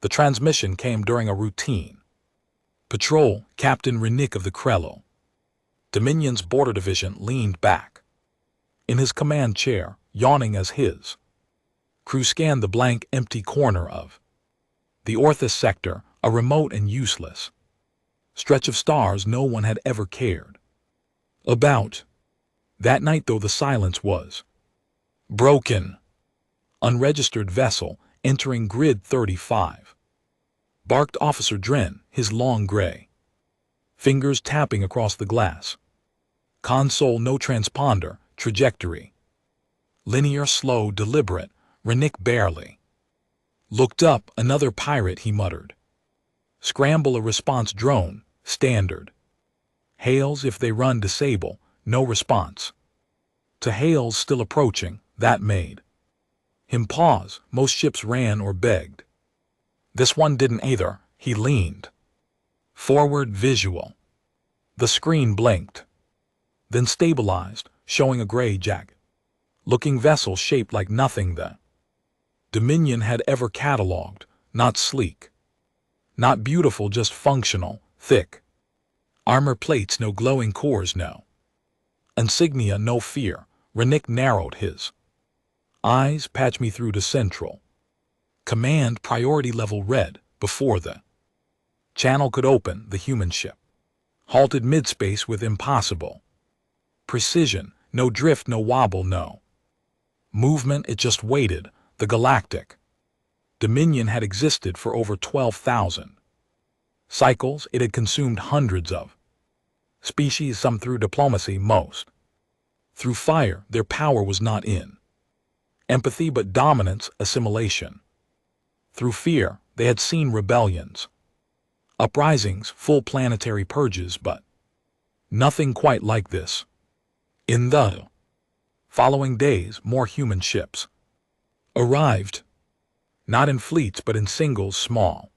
The transmission came during a routine patrol. Captain Renick of the Krello, Dominion's border division, leaned back in his command chair, yawning as his crew scanned the blank, empty corner of the Orthus sector, a remote and useless stretch of stars no one had ever cared about. That night, though, the silence was broken. Unregistered vessel entering grid 35. Barked Officer Dren, his long gray fingers tapping across the glass console. No transponder, trajectory linear, slow, deliberate. Renick barely looked up. Another pirate, he muttered. Scramble a response drone, standard. Hails if they run, disable. No response. To hails still approaching, that made him pause. Most ships ran or begged. This one didn't either. He leaned forward. Visual. The screen blinked, then stabilized, showing a gray, jagged-looking vessel shaped like nothing the Dominion had ever cataloged. Not sleek, not beautiful, just functional. Thick armor plates, no glowing cores, no insignia, no fear. Renick narrowed his eyes. Patch me through to Central Command. Priority level red. Before the channel could open, the human ship halted mid-space with impossible precision. No drift, no wobble, no movement. It just waited. The Galactic Dominion had existed for over 12,000 cycles. It had consumed hundreds of species, some through diplomacy, most through fire. Their power was not in empathy but dominance, assimilation. Through fear, they had seen rebellions, uprisings, full planetary purges, but nothing quite like this. In the following days, more human ships arrived, not in fleets but in singles, small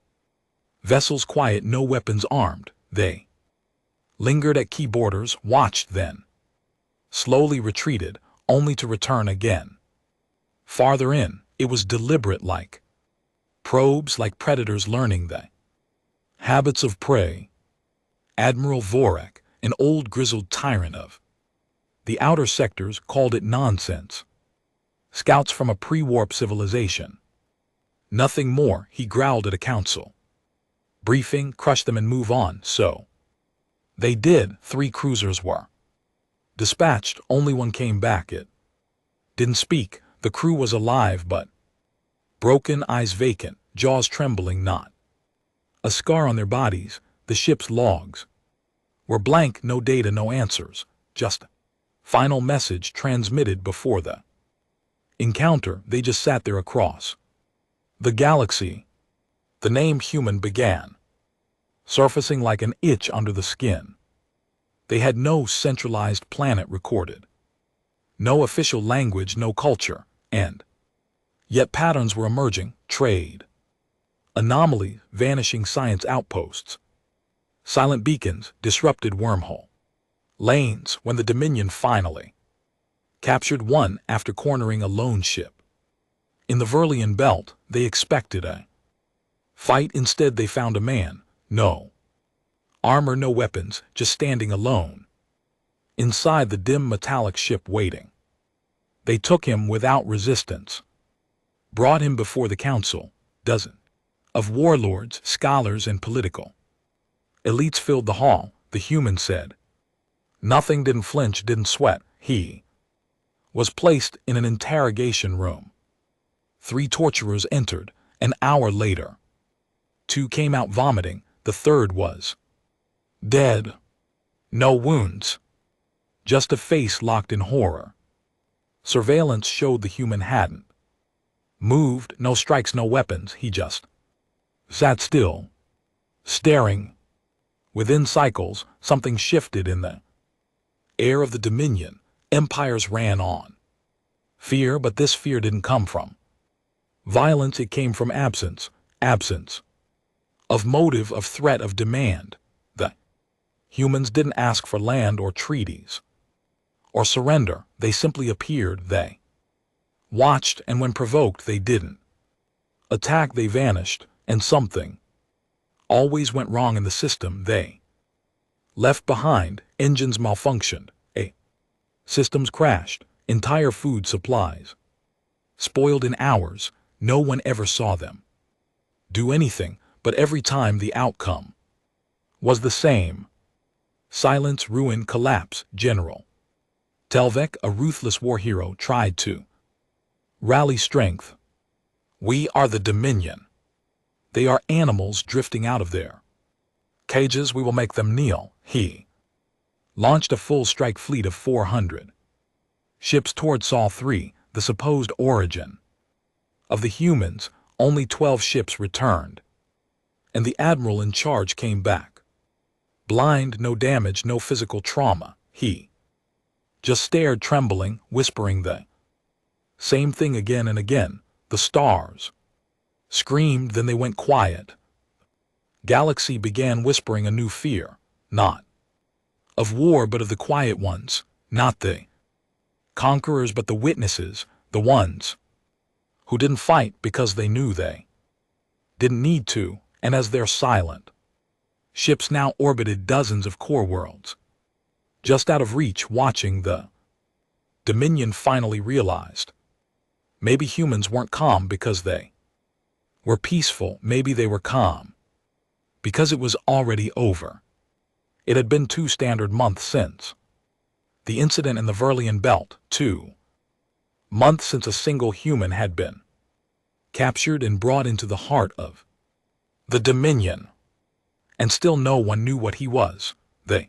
vessels, quiet, no weapons, armed. They lingered at key borders, watched, then slowly retreated, only to return again. Farther in, it was deliberate, like probes, like predators learning the habits of prey. Admiral Vorek, an old grizzled tyrant of the outer sectors, called it nonsense. Scouts from a pre-warp civilization. Nothing more, he growled at a council briefing. Crush them and move on. So they did. 3 cruisers were dispatched. Only one came back. It didn't speak. The crew was alive but broken, eyes vacant, jaws trembling, not a scar on their bodies. The ship's logs were blank. No data, no answers, just final message transmitted before the encounter. They just sat there across the galaxy. The name human began surfacing like an itch under the skin. They had no centralized planet recorded, no official language, no culture, and yet patterns were emerging. Trade anomalies, vanishing science outposts, silent beacons, disrupted wormhole lanes. When the Dominion finally captured one after cornering a lone ship in the Verlian belt, they expected a fight. Instead, they found a man. No armor, no weapons, just standing alone inside the dim metallic ship, waiting. They took him without resistance, brought him before the council. Dozens of warlords, scholars, and political elites filled the hall. The human said nothing, didn't flinch, didn't sweat. He was placed in an interrogation room. 3 torturers entered. An hour later, 2 came out vomiting. The 3rd was dead. No wounds, just a face locked in horror. Surveillance showed the human hadn't moved. No strikes, no weapons. He just sat still, staring. Within cycles, something shifted in the air of the Dominion. Empires ran on fear, but this fear didn't come from violence. It came from absence of motive, of threat, of demand. The humans didn't ask for land or treaties or surrender. They simply appeared. They watched, and when provoked, they didn't attack. They vanished. And something always went wrong in the system they left behind. Engines malfunctioned, systems crashed, entire food supplies spoiled in hours. No one ever saw them do anything, but every time the outcome was the same: silence, ruin, collapse. General Telvek, a ruthless war hero, tried to rally strength. "We are the Dominion. They are animals drifting out of their cages. We will make them kneel." He launched a full strike fleet of 400 ships toward Sol 3, the supposed origin of the humans. Only 12 ships returned, and the admiral in charge came back blind. No damage, no physical trauma. He just stared, trembling, whispering the same thing again and again. The stars screamed, then they went quiet. Galaxy began whispering a new fear, not of war but of the quiet ones, not the conquerors but the witnesses, the ones who didn't fight because they knew they didn't need to. And as their silent ships now orbited dozens of core worlds just out of reach, watching, the Dominion finally realized maybe humans weren't calm because they were peaceful. Maybe they were calm because it was already over. It had been 2 standard months since the incident in the Verlian Belt, 2 months since a single human had been captured and brought into the heart of the Dominion. And still no one knew what he was. The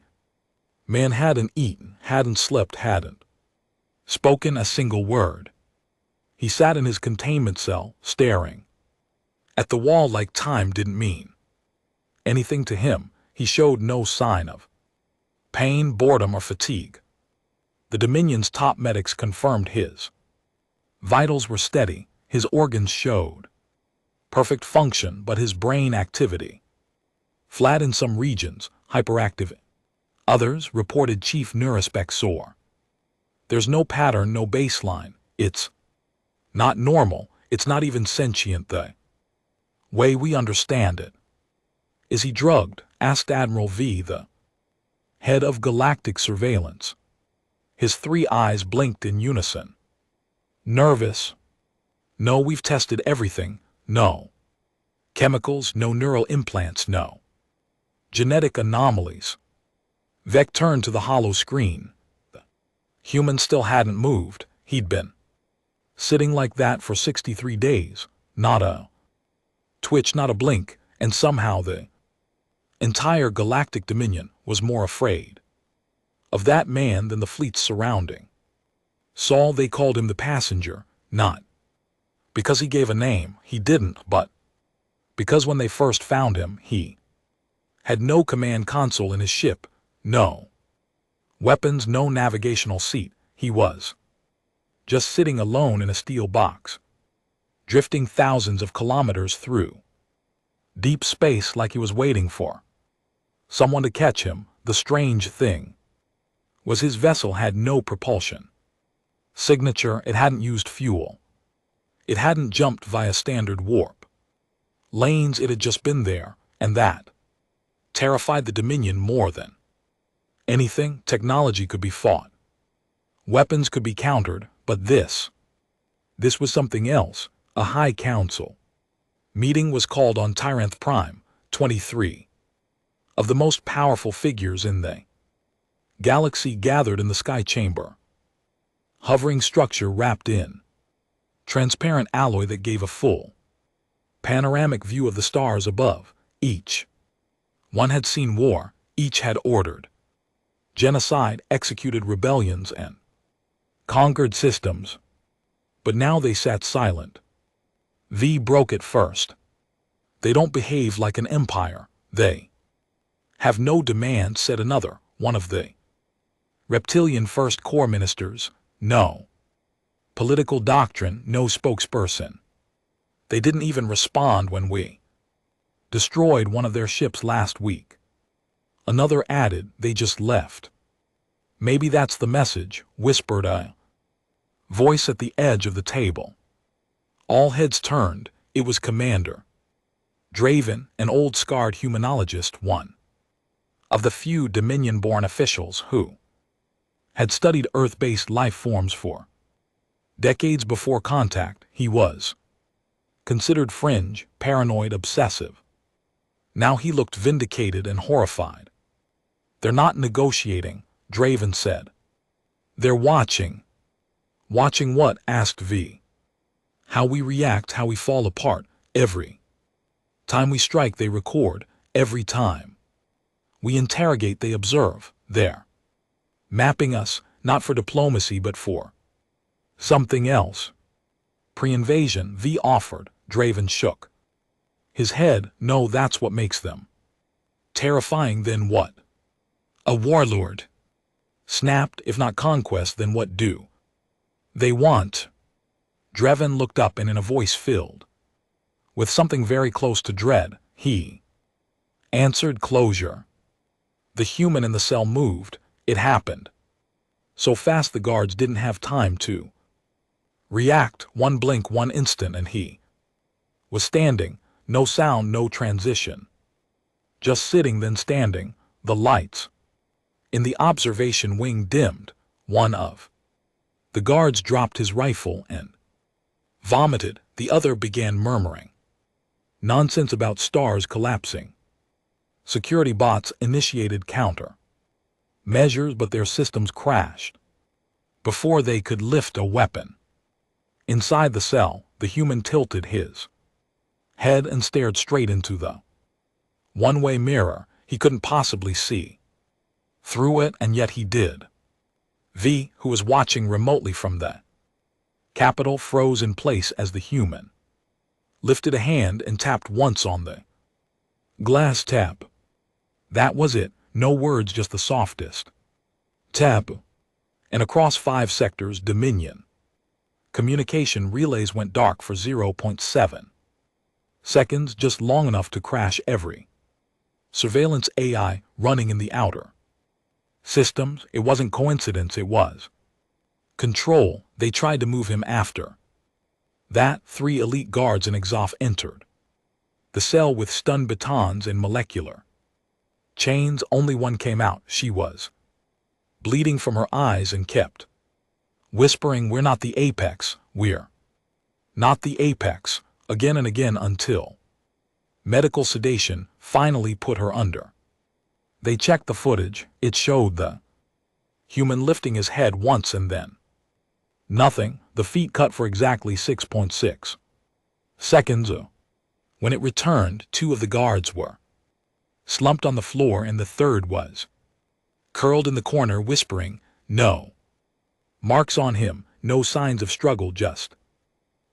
man hadn't eaten, hadn't slept, hadn't spoken a single word. He sat in his containment cell, staring at the wall like time didn't mean anything to him. He showed no sign of pain, boredom, or fatigue. The Dominion's top medics confirmed his vitals were steady. His organs showed perfect function, but his brain activity flat in some regions, hyperactive. Others reported chief neurospec sore. There's no pattern, no baseline. It's not normal. It's not even sentient the way we understand it. "Is he drugged?" asked Admiral V, the head of Galactic surveillance. His 3 eyes blinked in unison. "Nervous? No, we've tested everything. No chemicals, no neural implants, no genetic anomalies." Vec turned to the hollow screen. The human still hadn't moved. He'd been sitting like that for 63 days. Not a twitch, not a blink, and somehow the entire Galactic Dominion was more afraid of that man than the fleets surrounding Sol. They called him the passenger, not because he gave a name, he didn't, but because when they first found him, he had no command console in his ship, no weapons, no navigational seat. He was just sitting alone in a steel box, drifting thousands of kilometers through deep space like he was waiting for someone to catch him. The strange thing was his vessel had no propulsion signature. It hadn't used fuel. It hadn't jumped via standard warp lanes. It had just been there, and that terrified the Dominion more than anything. Technology could be fought, weapons could be countered, but this was something else. A High Council meeting was called on Tyranth Prime. 23 of the most powerful figures in the galaxy gathered in the sky chamber, hovering structure wrapped in transparent alloy that gave a full panoramic view of the stars above. Each one had seen war. Each had ordered genocide, executed rebellions, and conquered systems. But now they sat silent. V broke it first. "They don't behave like an empire. They have no demand," said another, one of the reptilian First Corps ministers. "No political doctrine, no spokesperson. They didn't even respond when we destroyed one of their ships last week." Another added, "They just left." "Maybe that's the message," whispered a voice at the edge of the table. All heads turned. It was Commander Draven, an old scarred humanologist, one of the few Dominion-born officials who had studied Earth-based life forms for decades before contact, he was considered fringe, paranoid, obsessive. Now he looked vindicated and horrified. "They're not negotiating," Draven said. "They're watching." "Watching what?" asked V. "How we react, how we fall apart. Every time we strike, they record. Every time we interrogate, they observe. They're mapping us, not for diplomacy but for something else." "Pre-invasion," V offered. Draven shook his head. "No, that's what makes them terrifying." "Then what?" "A warlord snapped. "If not conquest, then what do they want?" Draven looked up, and in a voice filled with something very close to dread, he answered, "Closure." The human in the cell moved. It happened so fast the guards didn't have time to react. One blink, one instant, and he was standing. No sound, no transition. Just sitting, then standing. The lights in the observation wing dimmed. One of the guards dropped his rifle and vomited. The other began murmuring nonsense about stars collapsing. Security bots initiated counter measures, but their systems crashed before they could lift a weapon. Inside the cell, the human tilted his head and stared straight into the one-way mirror. He couldn't possibly see through it, and yet he did. V, who was watching remotely from the Capitol, froze in place as the human lifted a hand and tapped once on the glass. Tap. That was it. No words, just the softest tap. And across 5 sectors, Dominion communication relays went dark for 0.7 seconds, just long enough to crash every surveillance AI running in the outer systems. It wasn't coincidence, it was control. They tried to move him after that. 3 elite guards and Exoff entered the cell with stun batons and molecular chains. Only one came out. She was bleeding from her eyes and kept whispering, "We're not the apex, we're not the apex," again and again, until medical sedation finally put her under. They checked the footage. It showed the human lifting his head once and then nothing. The feet cut for exactly 6.6 seconds. When it returned, 2 of the guards were slumped on the floor and the third was curled in the corner, whispering, "No marks on him, no signs of struggle, just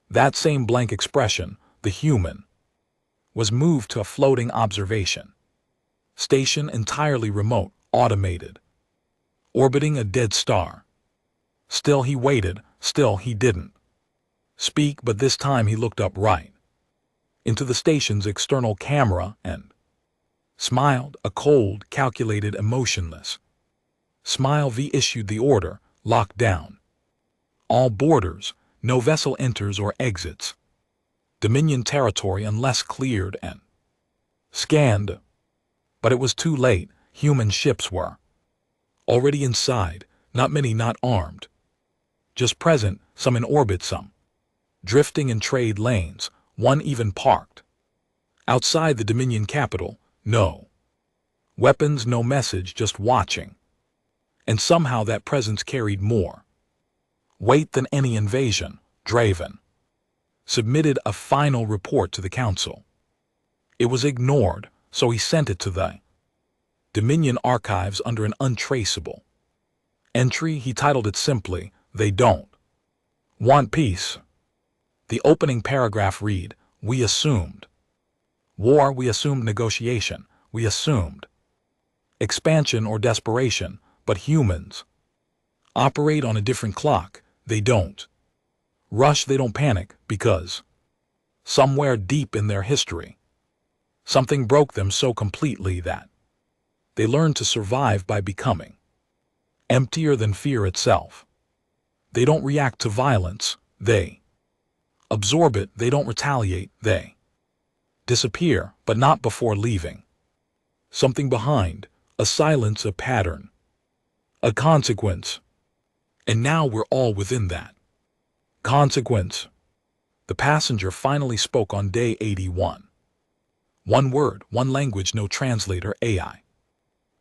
that same blank expression." The human was moved to a floating observation station, entirely remote, automated, orbiting a dead star. Still he waited. Still he didn't speak, but this time he looked up right into the station's external camera and smiled, a cold, calculated, emotionless smile. V issued the order, "Lock down all borders. No vessel enters or exits Dominion territory unless cleared and scanned." But it was too late. Human ships were already inside, not many, not armed, just present, some in orbit, some drifting in trade lanes, one even parked outside the Dominion capital. No weapons, no message, just watching. And somehow that presence carried more weight than any invasion. Draven submitted a final report to the council. It was ignored, so he sent it to the Dominion archives under an untraceable entry. He titled it simply, "They Don't Want Peace." The opening paragraph read, "We assumed war, we assumed negotiation, we assumed expansion or desperation, but humans operate on a different clock. They don't rush, they don't panic, because somewhere deep in their history, something broke them so completely that they learned to survive by becoming emptier than fear itself. They don't react to violence, they absorb it. They don't retaliate, they disappear, but not before leaving something behind, a silence, a pattern, a consequence. And now we're all within that consequence. The passenger finally spoke on day 81. One word, one language no translator AI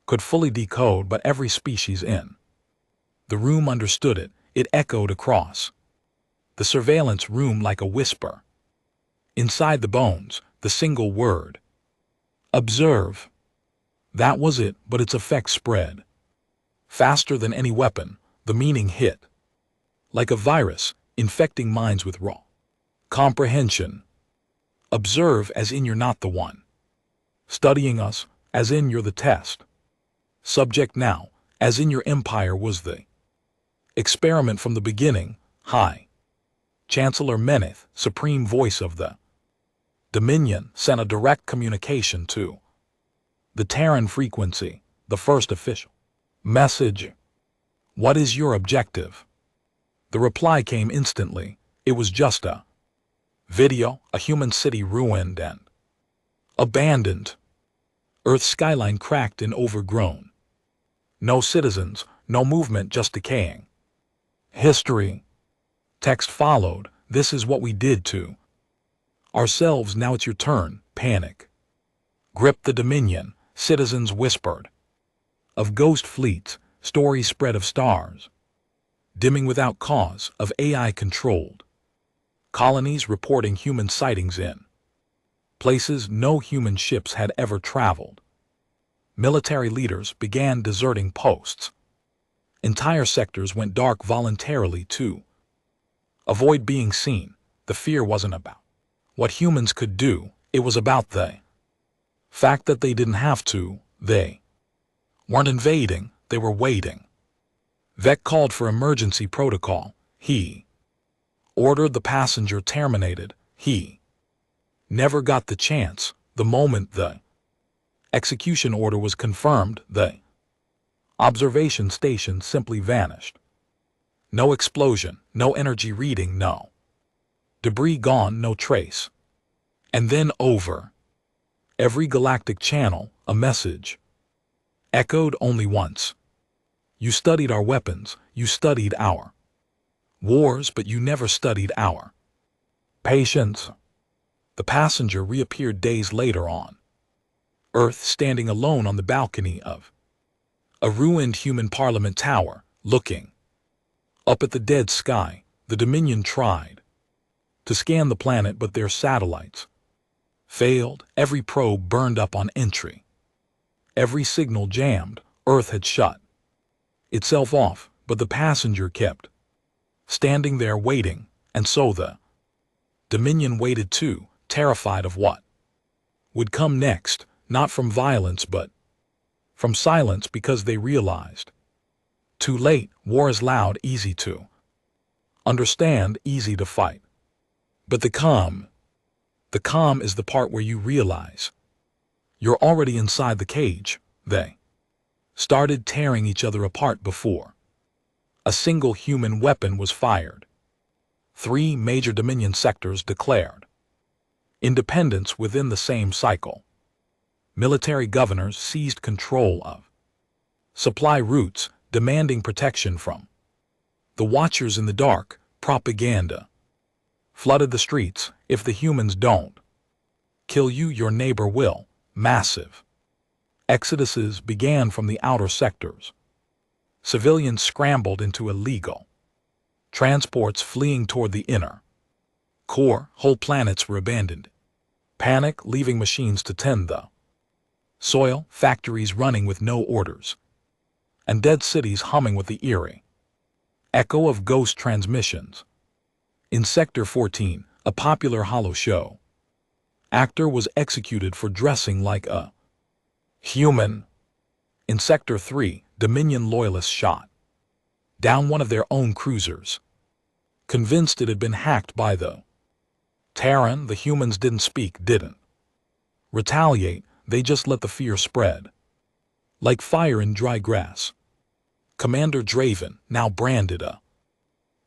could fully decode, but every species in the room understood it. It echoed across the surveillance room like a whisper. Inside the bones, the single word, observe. That was it, but its effect spread faster than any weapon. The meaning hit like a virus, infecting minds with raw comprehension. Observe as in you're not the one studying us, as in you're the test subject now, as in your empire was the experiment from the beginning. High Chancellor Meneth, supreme voice of the Dominion, sent a direct communication to the Terran frequency, the first official message. What is your objective? The reply came instantly. It was just a video, a human city ruined and abandoned. Earth's skyline cracked and overgrown. No citizens, no movement, just decaying history. Text followed. This is what we did to ourselves. Now it's your turn. Panic gripped the Dominion. Citizens whispered of ghost fleets. Stories spread of stars dimming without cause, of AI controlled colonies reporting human sightings in places no human ships had ever traveled. Military leaders began deserting posts. Entire sectors went dark voluntarily to avoid being seen. The fear wasn't about what humans could do, it was about the fact that they didn't have to. They weren't invading, they were waiting. Vec called for emergency protocol. He ordered the passenger terminated. He never got the chance. The moment the execution order was confirmed, the observation station simply vanished. No explosion, no energy reading, no debris gone, no trace. And then over every galactic channel, a message echoed only once. You studied our weapons, you studied our wars, but you never studied our patience. The passenger reappeared days later on Earth, standing alone on the balcony of a ruined human parliament tower, looking up at the dead sky. The Dominion tried to scan the planet, but their satellites failed. Every probe burned up on entry. Every signal jammed. Earth had shut itself off, but the passenger kept standing there waiting, and so the Dominion waited too, terrified of what would come next, not from violence but from silence, because they realized too late. War is loud, easy to understand, easy to fight. But the calm is the part where you realize you're already inside the cage. They started tearing each other apart before a single human weapon was fired. 3 major Dominion sectors declared independence within the same cycle. Military governors seized control of supply routes, demanding protection from the Watchers in the dark. Propaganda flooded the streets. If the humans don't kill you, your neighbor will. Massive exoduses began from the outer sectors. Civilians scrambled into illegal transports, fleeing toward the inner core. Whole planets were abandoned. Panic, leaving machines to tend the soil, factories running with no orders, and dead cities humming with the eerie echo of ghost transmissions. In Sector 14, a popular holo show actor was executed for dressing like a human. In Sector 3, Dominion loyalists shot down one of their own cruisers, convinced it had been hacked by the Terran. The humans didn't speak, didn't retaliate, they just let the fear spread like fire in dry grass. Commander Draven, now branded a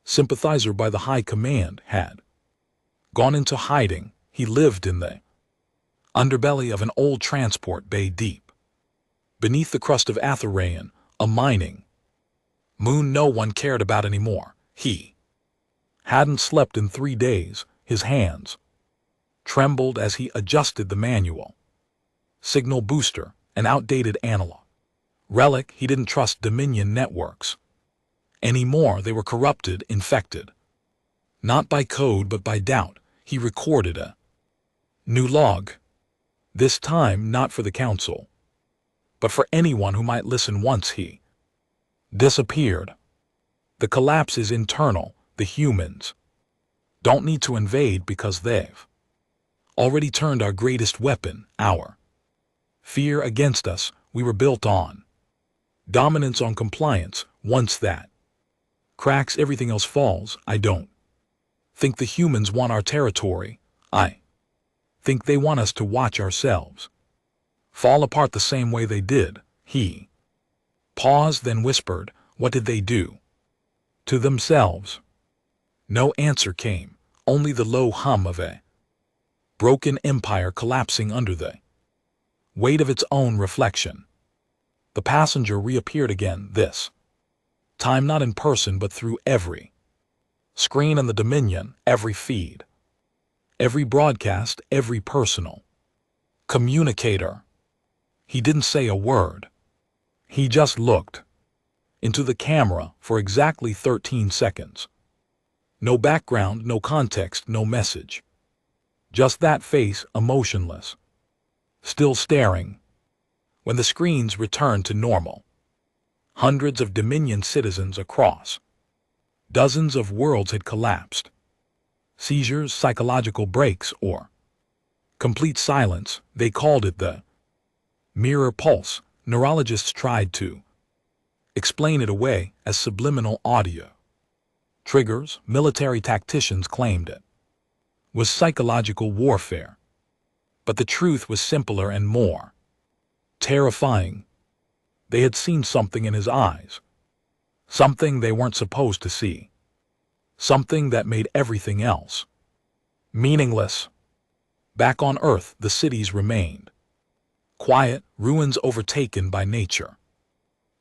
sympathizer by the High Command, had gone into hiding. He lived in the underbelly of an old transport bay deep. Beneath the crust of Atherayan, a mining moon no one cared about anymore. He hadn't slept in 3 days. His hands trembled as he adjusted the manual. Signal booster, an outdated analog relic. He didn't trust Dominion networks anymore. They were corrupted, infected. Not by code, but by doubt. He recorded a new log. This time not for the council, but for anyone who might listen. Once he disappeared. The collapse is internal. The humans don't need to invade because they've already turned our greatest weapon, our fear, against us. We were built on dominance, on compliance. Once that cracks, everything else falls. I don't think the humans want our territory. I think they want us to watch ourselves fall apart the same way they did. He paused, then whispered, "What did they do to themselves?" No answer came, only the low hum of a broken empire collapsing under the weight of its own reflection. The passenger reappeared again, this time not in person but through every screen in the Dominion, every feed, every broadcast, every personal communicator. He didn't say a word. He just looked into the camera for exactly 13 seconds. No background, no context, no message. Just that face, emotionless, still staring. When the screens returned to normal, hundreds of Dominion citizens across dozens of worlds had collapsed. Seizures, psychological breaks, or complete silence. They called it the mirror pulse. Neurologists tried to explain it away as subliminal audio triggers. Military tacticians claimed it was psychological warfare. But the truth was simpler and more terrifying. They had seen something in his eyes, something they weren't supposed to see, something that made everything else meaningless. Back on Earth, the cities remained quiet, ruins overtaken by nature,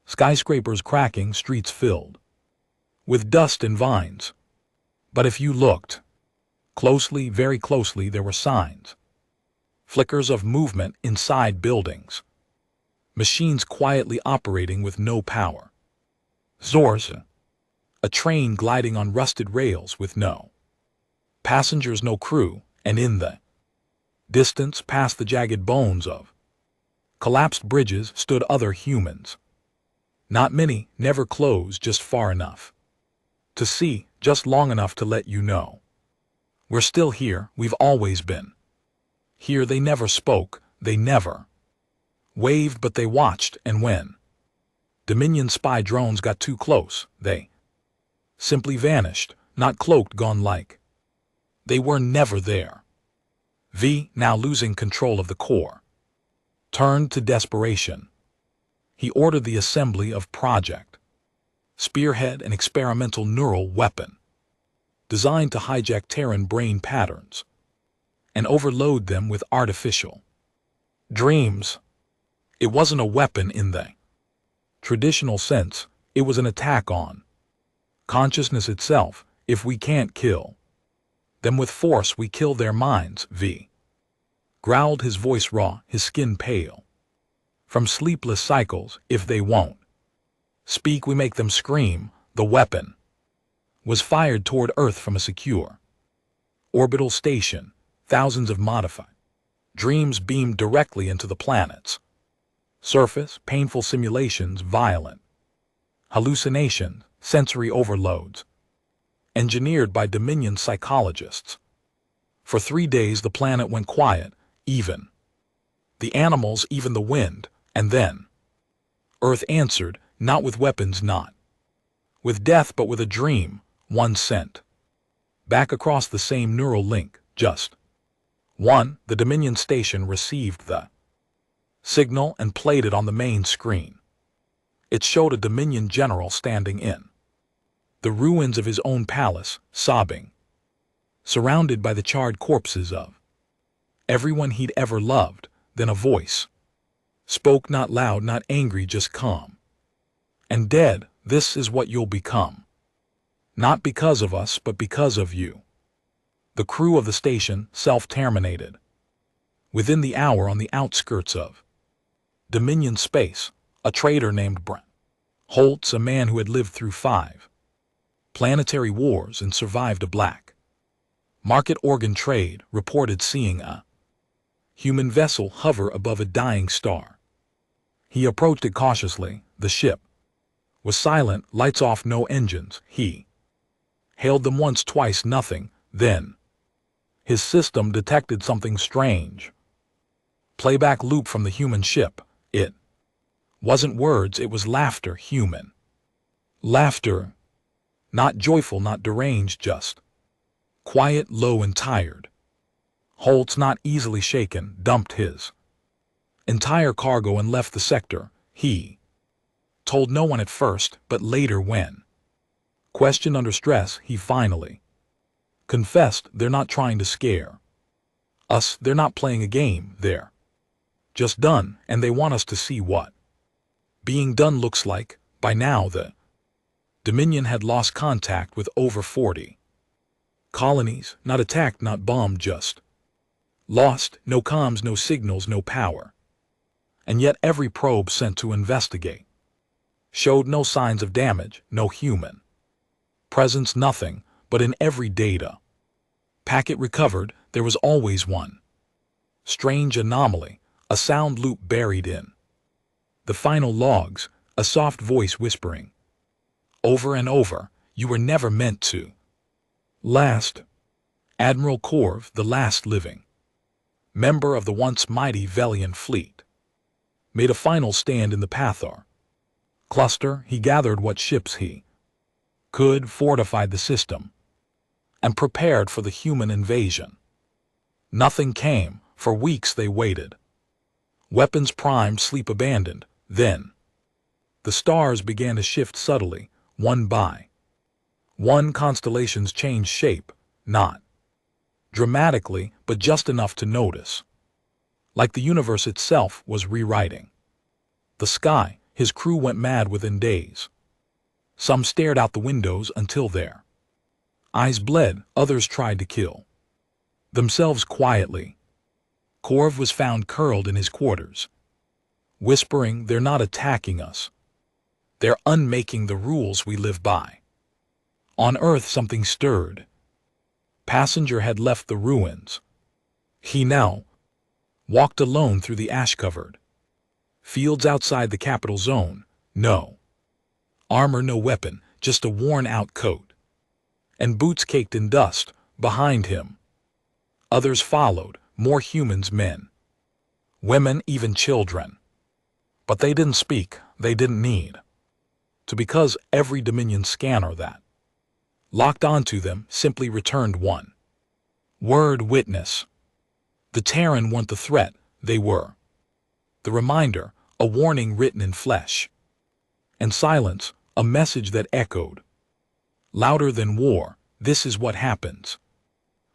skyscrapers cracking, streets filled with dust and vines. But if you looked closely, very closely, there were signs, flickers of movement inside buildings, machines quietly operating with no power. Zorza, a train gliding on rusted rails with no passengers, no crew, and in the distance, past the jagged bones of collapsed bridges, stood other humans. Not many, never close, just far enough to see, just long enough to let you know. We're still here, we've always been here. They never spoke, they never waved, but they watched, and when Dominion spy drones got too close, they simply vanished, not cloaked, gone like they were never there. V, now losing control of the core, turned to desperation. He ordered the assembly of Project Spearhead, an experimental neural weapon designed to hijack Terran brain patterns and overload them with artificial dreams. It wasn't a weapon in the traditional sense. It was an attack on consciousness itself. If we can't kill them with force, we kill their minds. V growled, his voice raw, his skin pale from sleepless cycles. If they won't speak, we make them scream. The weapon was fired toward Earth from a secure orbital station. Thousands of modified dreams beamed directly into the planet's surface. Painful simulations, violent hallucinations, sensory overloads, engineered by Dominion psychologists. For 3 days the planet went quiet, even the animals, even the wind. And then Earth answered, not with weapons, not with death, but with a dream, one sent back across the same neural link. Just one. The Dominion station received the signal and played it on the main screen. It showed a Dominion general standing in the ruins of his own palace, sobbing, surrounded by the charred corpses of everyone he'd ever loved. Then a voice spoke, not loud, not angry, just calm. And dead, this is what you'll become. Not because of us, but because of you. The crew of the station self-terminated. Within the hour, on the outskirts of Dominion space, a trader named Brent Holtz, a man who had lived through 5 planetary wars and survived a black market organ trade, reported seeing a human vessel hover above a dying star. He approached it cautiously. The ship was silent, lights off, no engines. He hailed them once, twice, nothing. Then his system detected something strange. Playback loop from the human ship. It wasn't words, it was laughter, human laughter. Not joyful, not deranged, just quiet, low, and tired. Holtz, not easily shaken, dumped his entire cargo and left the sector. He told no one at first, but later, when questioned under stress, he finally confessed, they're not trying to scare us, they're not playing a game, they're just done, and they want us to see what being done looks like. By now, the Dominion had lost contact with over 40 colonies, not attacked, not bombed, just lost. No comms, no signals, no power. And yet every probe sent to investigate showed no signs of damage, no human presence, nothing. But in every data packet recovered, there was always one strange anomaly, a sound loop buried in the final logs, a soft voice whispering over and over, you were never meant to last. Admiral Corv, the last living member of the once mighty Velian fleet, made a final stand in the Pathar cluster. He gathered what ships he could, fortified the system, and prepared for the human invasion. Nothing came. For weeks they waited. Weapons primed, sleep abandoned. Then the stars began to shift subtly, one by one. Constellations changed shape, not dramatically, but just enough to notice. Like the universe itself was rewriting the sky. His crew went mad within days. Some stared out the windows until their eyes bled. Others tried to kill themselves quietly. Corv was found curled in his quarters, whispering, they're not attacking us. They're unmaking the rules we live by. On Earth something stirred. Passenger had left the ruins. He now walked alone through the ash-covered fields outside the capital zone. No armor, no weapon, just a worn-out coat and boots caked in dust. Behind him, others followed, more humans, men, women, even children. But they didn't speak, they didn't need to, because every Dominion scanner that locked onto them simply returned one word: witness. The Terran weren't the threat, they were the reminder, a warning written in flesh and silence, a message that echoed louder than war. This is what happens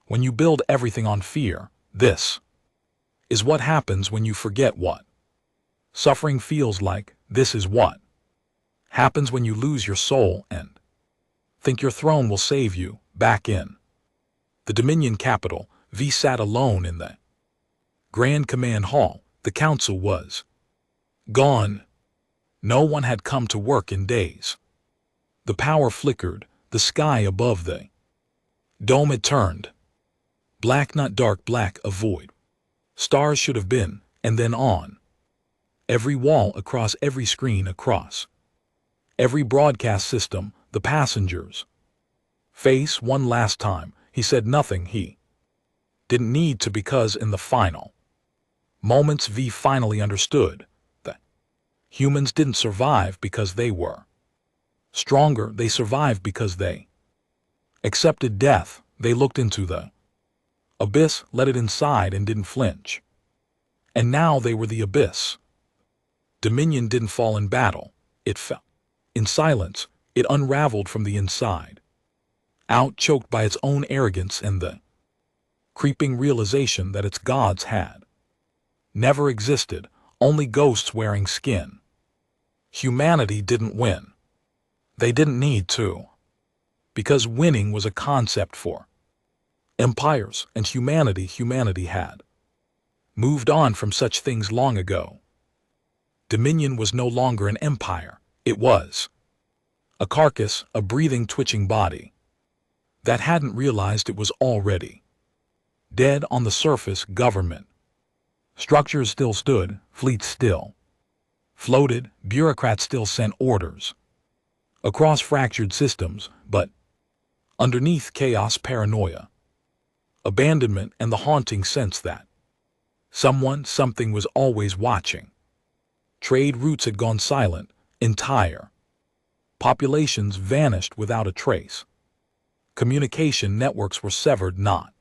when you build everything on fear. This is what happens when you forget what suffering feels like. This is what happens when you lose your soul and think your throne will save you. Back in the Dominion capital, V sat alone in the Grand Command Hall. The council was gone. No one had come to work in days. The power flickered. The sky above the dome had turned black, not dark black, a void. Stars should have been, and then on every wall, across every screen, across every broadcast system, the passenger's face one last time. He said nothing. He didn't need to, because in the final moments V finally understood that humans didn't survive because they were stronger. They survived because they accepted death. They looked into the abyss, let it inside, and didn't flinch. And now they were the abyss. Dominion didn't fall in battle. It fell in silence. It unraveled from the inside out, choked by its own arrogance and the creeping realization that its gods had never existed, only ghosts wearing skin. Humanity didn't win. They didn't need to. Because winning was a concept for empires, and humanity had moved on from such things long ago. Dominion was no longer an empire. It was a carcass, a breathing, twitching body that hadn't realized it was already dead on the surface. Government structures still stood, fleets still floated, bureaucrats still sent orders across fractured systems, but underneath chaos, paranoia, abandonment, and the haunting sense that something was always watching. Trade routes had gone silent, entire populations vanished without a trace. Communication networks were severed not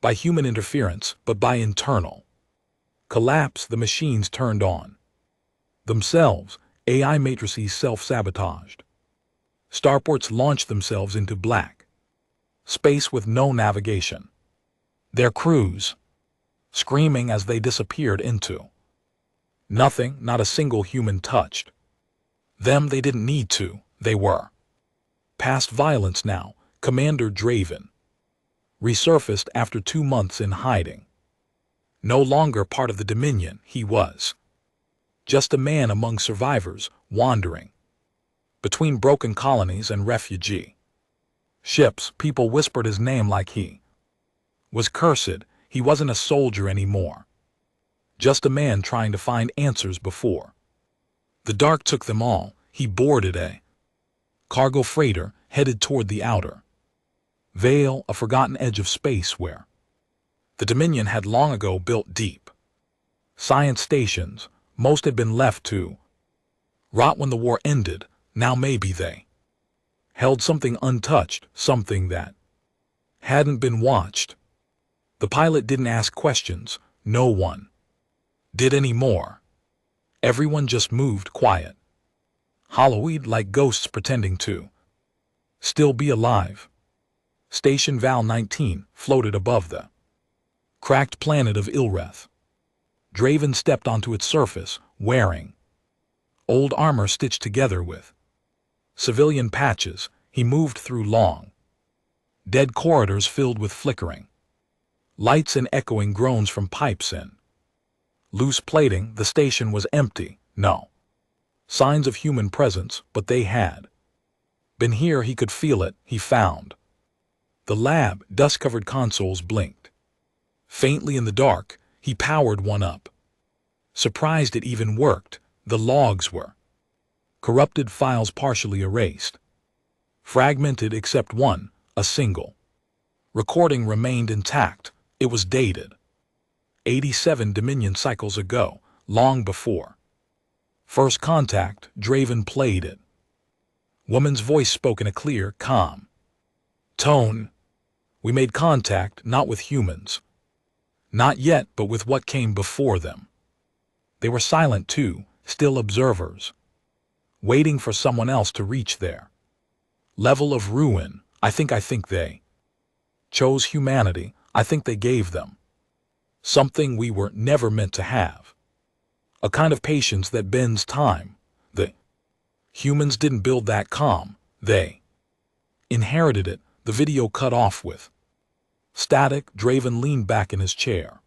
by human interference, but by internal collapse. The machines turned on themselves, AI matrices self-sabotaged. Starports launched themselves into black space with no navigation. Their crews screaming as they disappeared into nothing. Not a single human touched them. They didn't need to. They were past violence now. Commander Draven resurfaced after 2 months in hiding. No longer part of the Dominion, he was just a man among survivors, wandering between broken colonies and refugee ships. People whispered his name like he was cursed. He wasn't a soldier anymore, just a man trying to find answers before the dark took them all. He boarded a cargo freighter, headed toward the outer veil, a forgotten edge of space where the Dominion had long ago built deep science stations. Most had been left to rot when the war ended. Now maybe they held something untouched, something that hadn't been watched. The pilot didn't ask questions. No one did anymore. Everyone just moved quiet, hollowed like ghosts pretending to still be alive. Station Val 19 floated above the cracked planet of Ilreth. Draven stepped onto its surface, wearing old armor stitched together with civilian patches. He moved through long, dead corridors filled with flickering lights and echoing groans from pipes in loose plating. The station was empty. No signs of human presence, but they had been here. He could feel it. He found the lab. Dust-covered consoles blinked faintly in the dark. He powered one up, surprised it even worked. The logs were corrupted, files partially erased, fragmented except one. A single recording remained intact. It was dated 87 Dominion cycles ago, long before first contact. Draven played it. Woman's voice spoke in a clear, calm tone. We made contact not with humans. Not yet, but with what came before them. They were silent too, still observers, waiting for someone else to reach their level of ruin. I think they chose humanity. I think they gave them something we were never meant to have. A kind of patience that bends time. The humans didn't build that calm. They inherited it. The video cut off with static. Draven leaned back in his chair.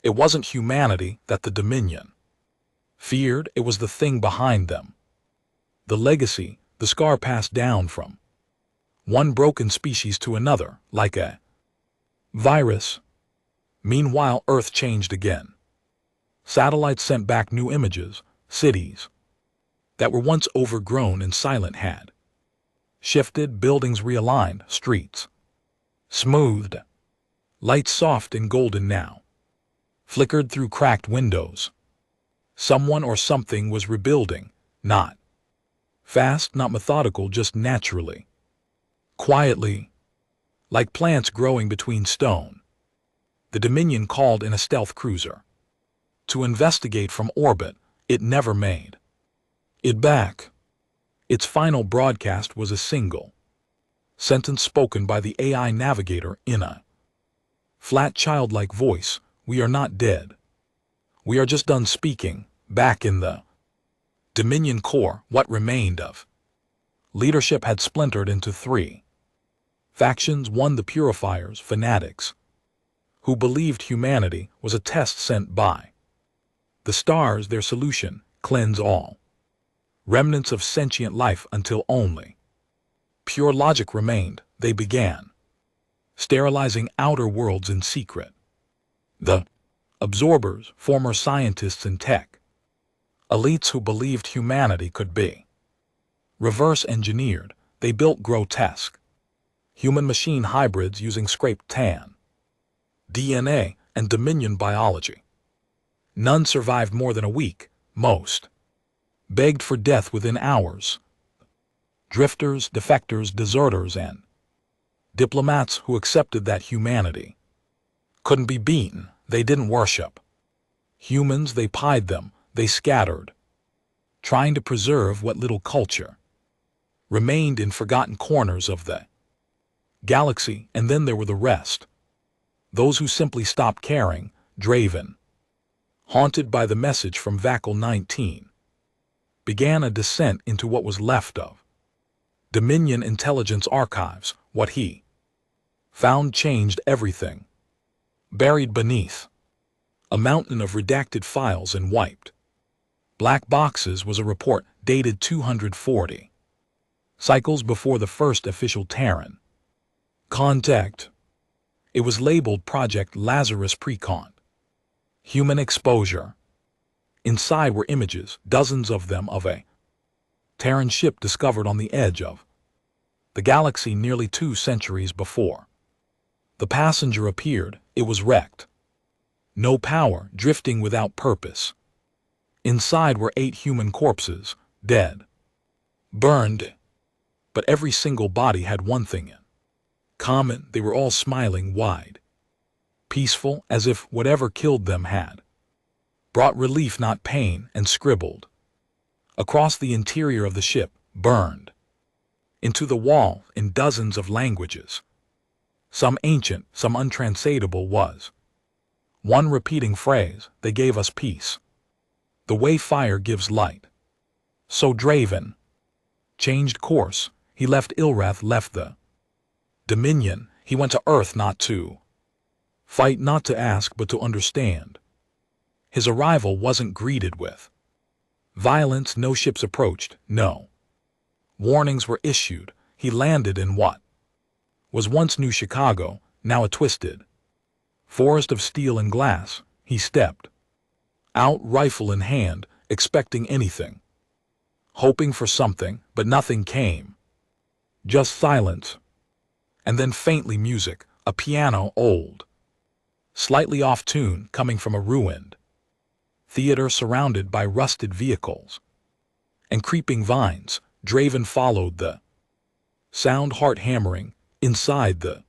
It wasn't humanity that the Dominion feared. It was the thing behind them. The legacy, the scar passed down from one broken species to another, like a virus. Meanwhile, Earth changed again. Satellites sent back new images. Cities that were once overgrown and silent had shifted. Buildings realigned. Streets smoothed. Lights soft and golden now flickered through cracked windows. Someone or something was rebuilding, not fast, not methodical, just naturally, quietly, like plants growing between stone. The Dominion called in a stealth cruiser to investigate from orbit. It never made it back. Its final broadcast was a single sentence spoken by the AI navigator in a Flat childlike voice, we are not dead. We are just done speaking, back in the Dominion core, what remained of leadership had splintered into three factions. One, the purifiers, fanatics, who believed humanity was a test sent by the stars, their solution, cleanse all remnants of sentient life until only pure logic remained. They began sterilizing outer worlds in secret. The absorbers, former scientists in tech, elites who believed humanity could be reverse engineered. They built grotesque human-machine hybrids using scraped tan, DNA, and Dominion biology. None survived more than a week. Most begged for death within hours. Drifters, defectors, deserters, and diplomats who accepted that humanity couldn't be beaten. They didn't worship humans, they pied them, they scattered, trying to preserve what little culture remained in forgotten corners of the galaxy. And then there were the rest, those who simply stopped caring, Draven, haunted by the message from Vacal 19, began a descent into what was left of Dominion intelligence archives. What he found changed everything. Buried beneath a mountain of redacted files and wiped black boxes was a report dated 240 cycles before the first official Terran contact. It was labeled Project Lazarus Precon. Human exposure. Inside were images, dozens of them, of a Terran ship discovered on the edge of the galaxy nearly 2 centuries before the passenger appeared. It was wrecked. No power, drifting without purpose. Inside were 8 human corpses, dead, burned. But every single body had one thing in common: they were all smiling wide, peaceful, as if whatever killed them had brought relief, not pain, and scribbled across the interior of the ship, burned into the wall in dozens of languages, some ancient, some untranslatable, was one repeating phrase: they gave us peace, the way fire gives light. So Draven changed course. He left Ilrath, left the Dominion. He went to Earth, not to fight, not to ask, but to understand. His arrival wasn't greeted with violence. No ships approached, no warnings were issued. He landed in what was once New Chicago, now a twisted forest of steel and glass. He stepped out, rifle in hand, expecting anything, hoping for something, but nothing came. Just silence. And then faintly music, a piano, old, slightly off tune, coming from a ruined theater surrounded by rusted vehicles and creeping vines. Draven followed the sound, heart hammering. Inside the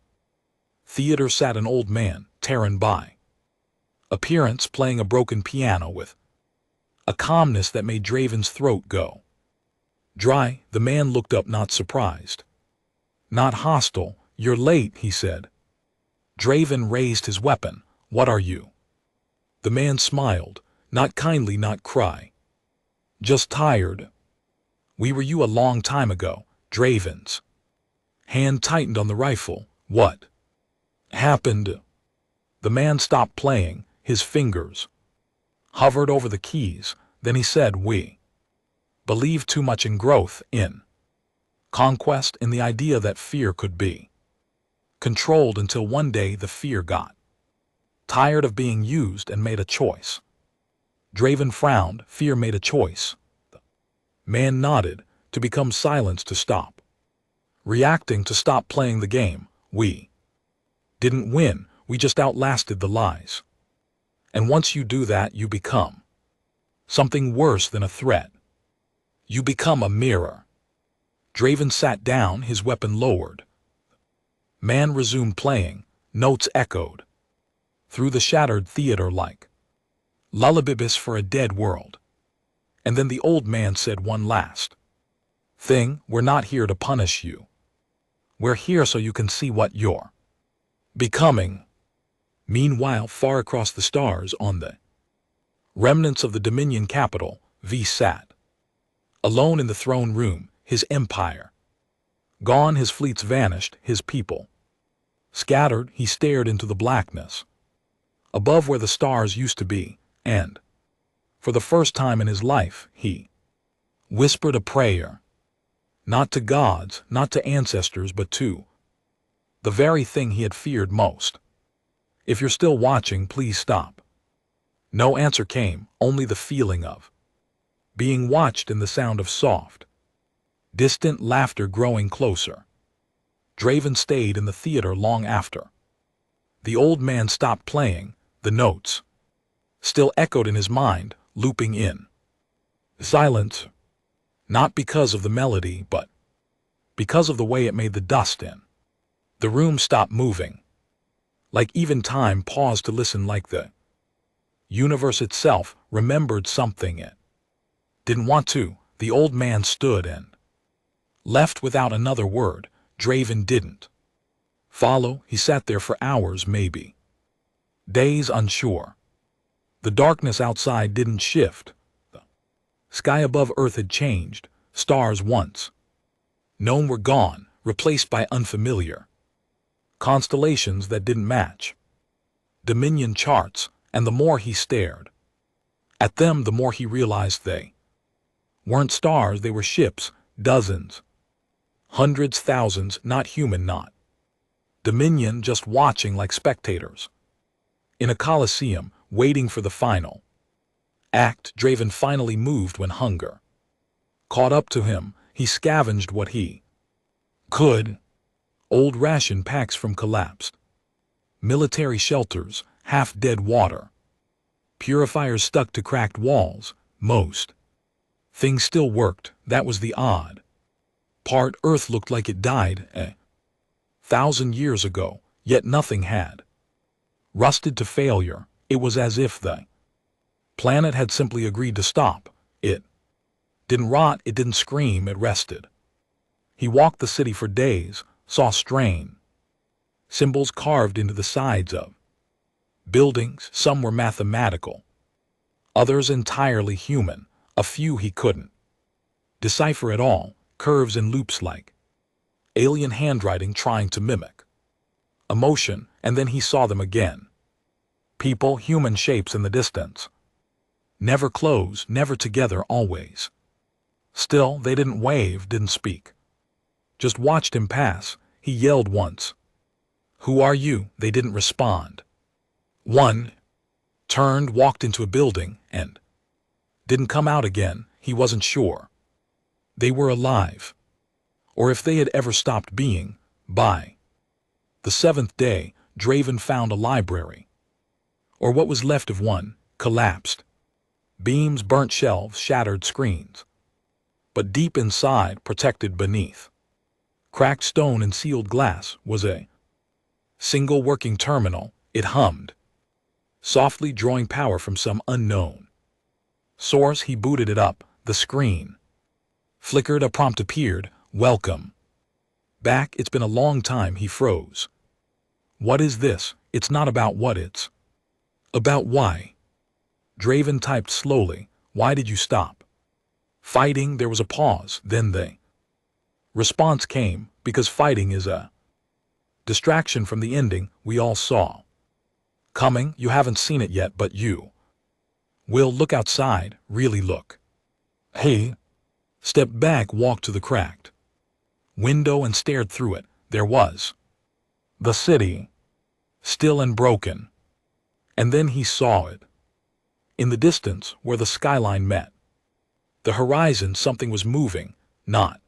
theater sat an old man, Terran by appearance, playing a broken piano with a calmness that made Draven's throat go dry. The man looked up, not surprised, not hostile. You're late, he said. Draven raised his weapon. What are you? The man smiled, not kindly, not cry, just tired. We were you a long time ago. Draven's hand tightened on the rifle. What happened? The man stopped playing. His fingers hovered over the keys. Then he said, we believe too much in growth, in conquest, in the idea that fear could be controlled, until one day the fear got tired of being used and made a choice. Draven frowned. Fear made a choice. The man nodded. To become silence, to stop reacting, to stop playing the game. We didn't win. We just outlasted the lies. And once you do that, you become something worse than a threat. You become a mirror. Draven sat down, his weapon lowered. Man resumed playing. Notes echoed through the shattered theater like lullabibis for a dead world. And then the old man said one last thing: we're not here to punish you. We're here so you can see what you're becoming. Meanwhile, far across the stars on the remnants of the Dominion capital, V sat. Alone in the throne room, his empire. Gone, his fleets vanished, his people. Scattered, he stared into the blackness. Above where the stars used to be, and, for the first time in his life, he whispered a prayer. Not to gods, not to ancestors, but to the very thing he had feared most. If you're still watching, please stop. No answer came, only the feeling of being watched and the sound of soft, distant laughter growing closer. Draven stayed in the theater long after the old man stopped playing. The notes still echoed in his mind, looping in silence, not because of the melody, but because of the way it made the dust in the room stop moving. Like even time paused to listen, like the universe itself remembered something it didn't want to. The old man stood and left without another word. Draven didn't follow. He sat there for hours, maybe days, unsure. The darkness outside didn't shift. The sky above Earth had changed. Stars once known were gone, replaced by unfamiliar constellations that didn't match Dominion charts, and the more he stared at them, the more he realized they weren't stars, they were ships, dozens, hundreds, thousands, not human, not Dominion, just watching like spectators. In a coliseum, waiting for the final act, Draven finally moved when hunger caught up to him. He scavenged what he could. Old ration packs from collapsed military shelters, half-dead water, purifiers stuck to cracked walls. Most things still worked. That was the odd part. Earth looked like it died 1,000 years ago, yet nothing had rusted to failure. It was as if the planet had simply agreed to stop. It didn't rot, it didn't scream, it rested. He walked the city for days, saw strange symbols carved into the sides of buildings. Some were mathematical, others entirely human. A few he couldn't decipher at all, curves and loops like alien handwriting trying to mimic emotion. And then he saw them again. People, human shapes in the distance. Never close, never together, always still. They didn't wave, didn't speak, just watched him pass. He yelled once, "Who are you?" They didn't respond. One turned, walked into a building, and didn't come out again. He wasn't sure they were alive, or if they had ever stopped being. By the seventh day, Draven found a library, or what was left of one, collapsed beams, burnt shelves, shattered screens. But deep inside, protected beneath cracked stone and sealed glass, was a single working terminal. It hummed softly, drawing power from some unknown source. He booted it up. The screen flickered. A prompt appeared. "Welcome back. It's been a long time." He froze. "What is this?" "It's not about what, it's about why." Draven typed slowly. "Why did you stop fighting?" There was a pause. Then the response came, "Because fighting is a distraction from the ending we all saw coming. You haven't seen it yet, but you will. Look outside. Really look." He stepped back, walked to the cracked window and stared through it. There was the city, still and broken. And then he saw it. In the distance, where the skyline met the horizon, something was moving. Not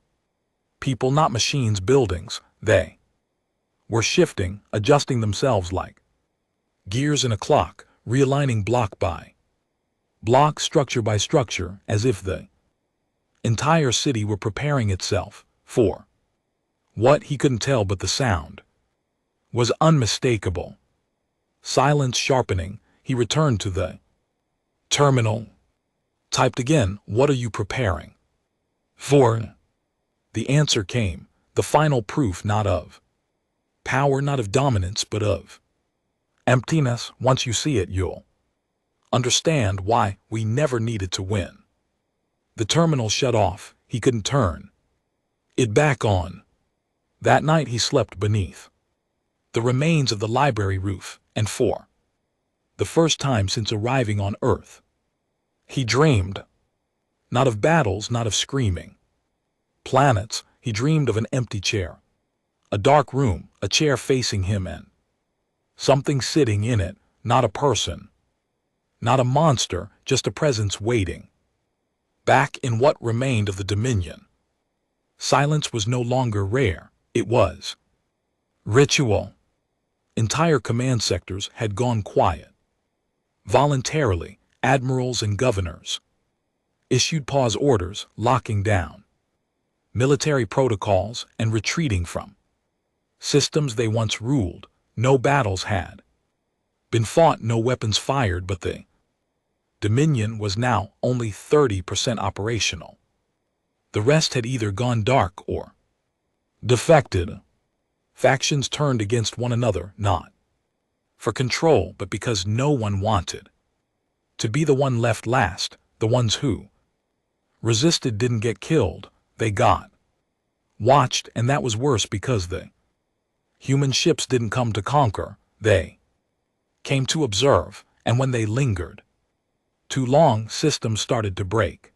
people, not machines, buildings. They were shifting, adjusting themselves like gears in a clock, realigning block by block, structure by structure, as if the entire city were preparing itself for what. He couldn't tell, but the sound was unmistakable. Silence sharpening. He returned to the terminal, typed again, "What are you preparing for?" The answer came, the final proof, not of power, not of dominance, but of Emptiness, once you see it, you'll understand why we never needed to win. The terminal shut off. He couldn't turn it back on. That night he slept beneath the remains of the library roof, and for the first time since arriving on Earth, he dreamed not of battles, not of screaming planets. He dreamed of an empty chair, a dark room, a chair facing him and something sitting in it, not a person, not a monster, just a presence waiting. Back in what remained of the Dominion, silence was no longer rare, it was ritual. Entire command sectors had gone quiet. Voluntarily, admirals and governors issued pause orders, locking down military protocols and retreating from systems they once ruled. No battles had been fought, no weapons fired, but the Dominion was now only 30% operational. The rest had either gone dark or defected. Factions turned against one another, not for control, but because no one wanted to be the one left last. The ones who resisted didn't get killed, they got watched, and that was worse because the human ships didn't come to conquer, they came to observe, and when they lingered too long, systems started to break.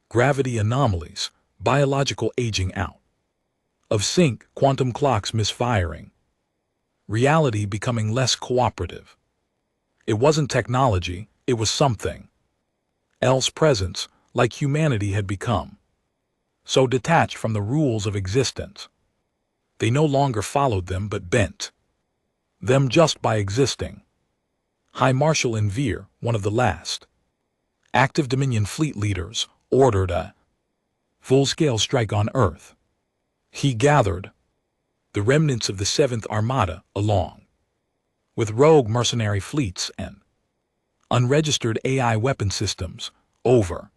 Gravity anomalies, biological aging out of sync, quantum clocks misfiring, reality becoming less cooperative. It wasn't technology, it was something else, presence, like humanity had become so detached from the rules of existence. They no longer followed them but bent them just by existing. High Marshal Envir, one of the last active Dominion fleet leaders, ordered a full-scale strike on Earth. He gathered the remnants of the 7th Armada along with rogue mercenary fleets and unregistered AI weapon systems. Over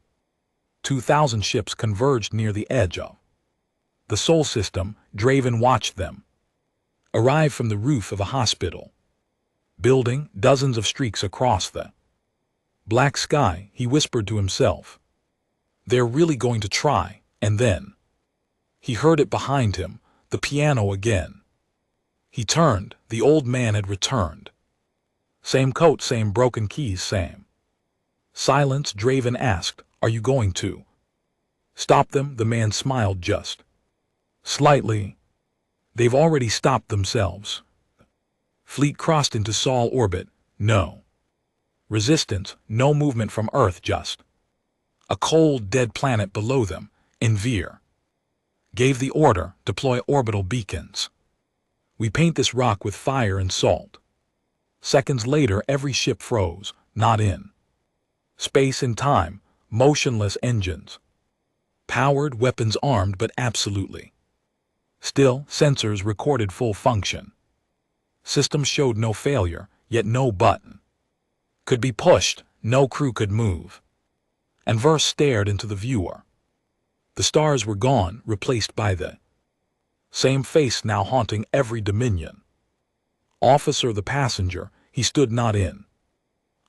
2,000 ships converged near the edge of the Sol system. Draven watched them arrive from the roof of a hospital building, dozens of streaks across the black sky. He whispered to himself, "They're really going to try," and then he heard it behind him, the piano again. He turned. The old man had returned. Same coat, same broken keys, same silence. Draven asked, "Are you going to stop them?" The man smiled just slightly. "They've already stopped themselves." Fleet crossed into Sol orbit. No resistance, no movement from Earth, just a cold, dead planet below them. Envir gave the order, "Deploy orbital beacons. We paint this rock with fire and salt." Seconds later, every ship froze, not in space and time, motionless engines, powered, weapons armed, but absolutely still. Sensors recorded full function. Systems showed no failure, yet no button could be pushed, no crew could move. And Verse stared into the viewer. The stars were gone, replaced by the same face now haunting every Dominion officer. The passenger, he stood not in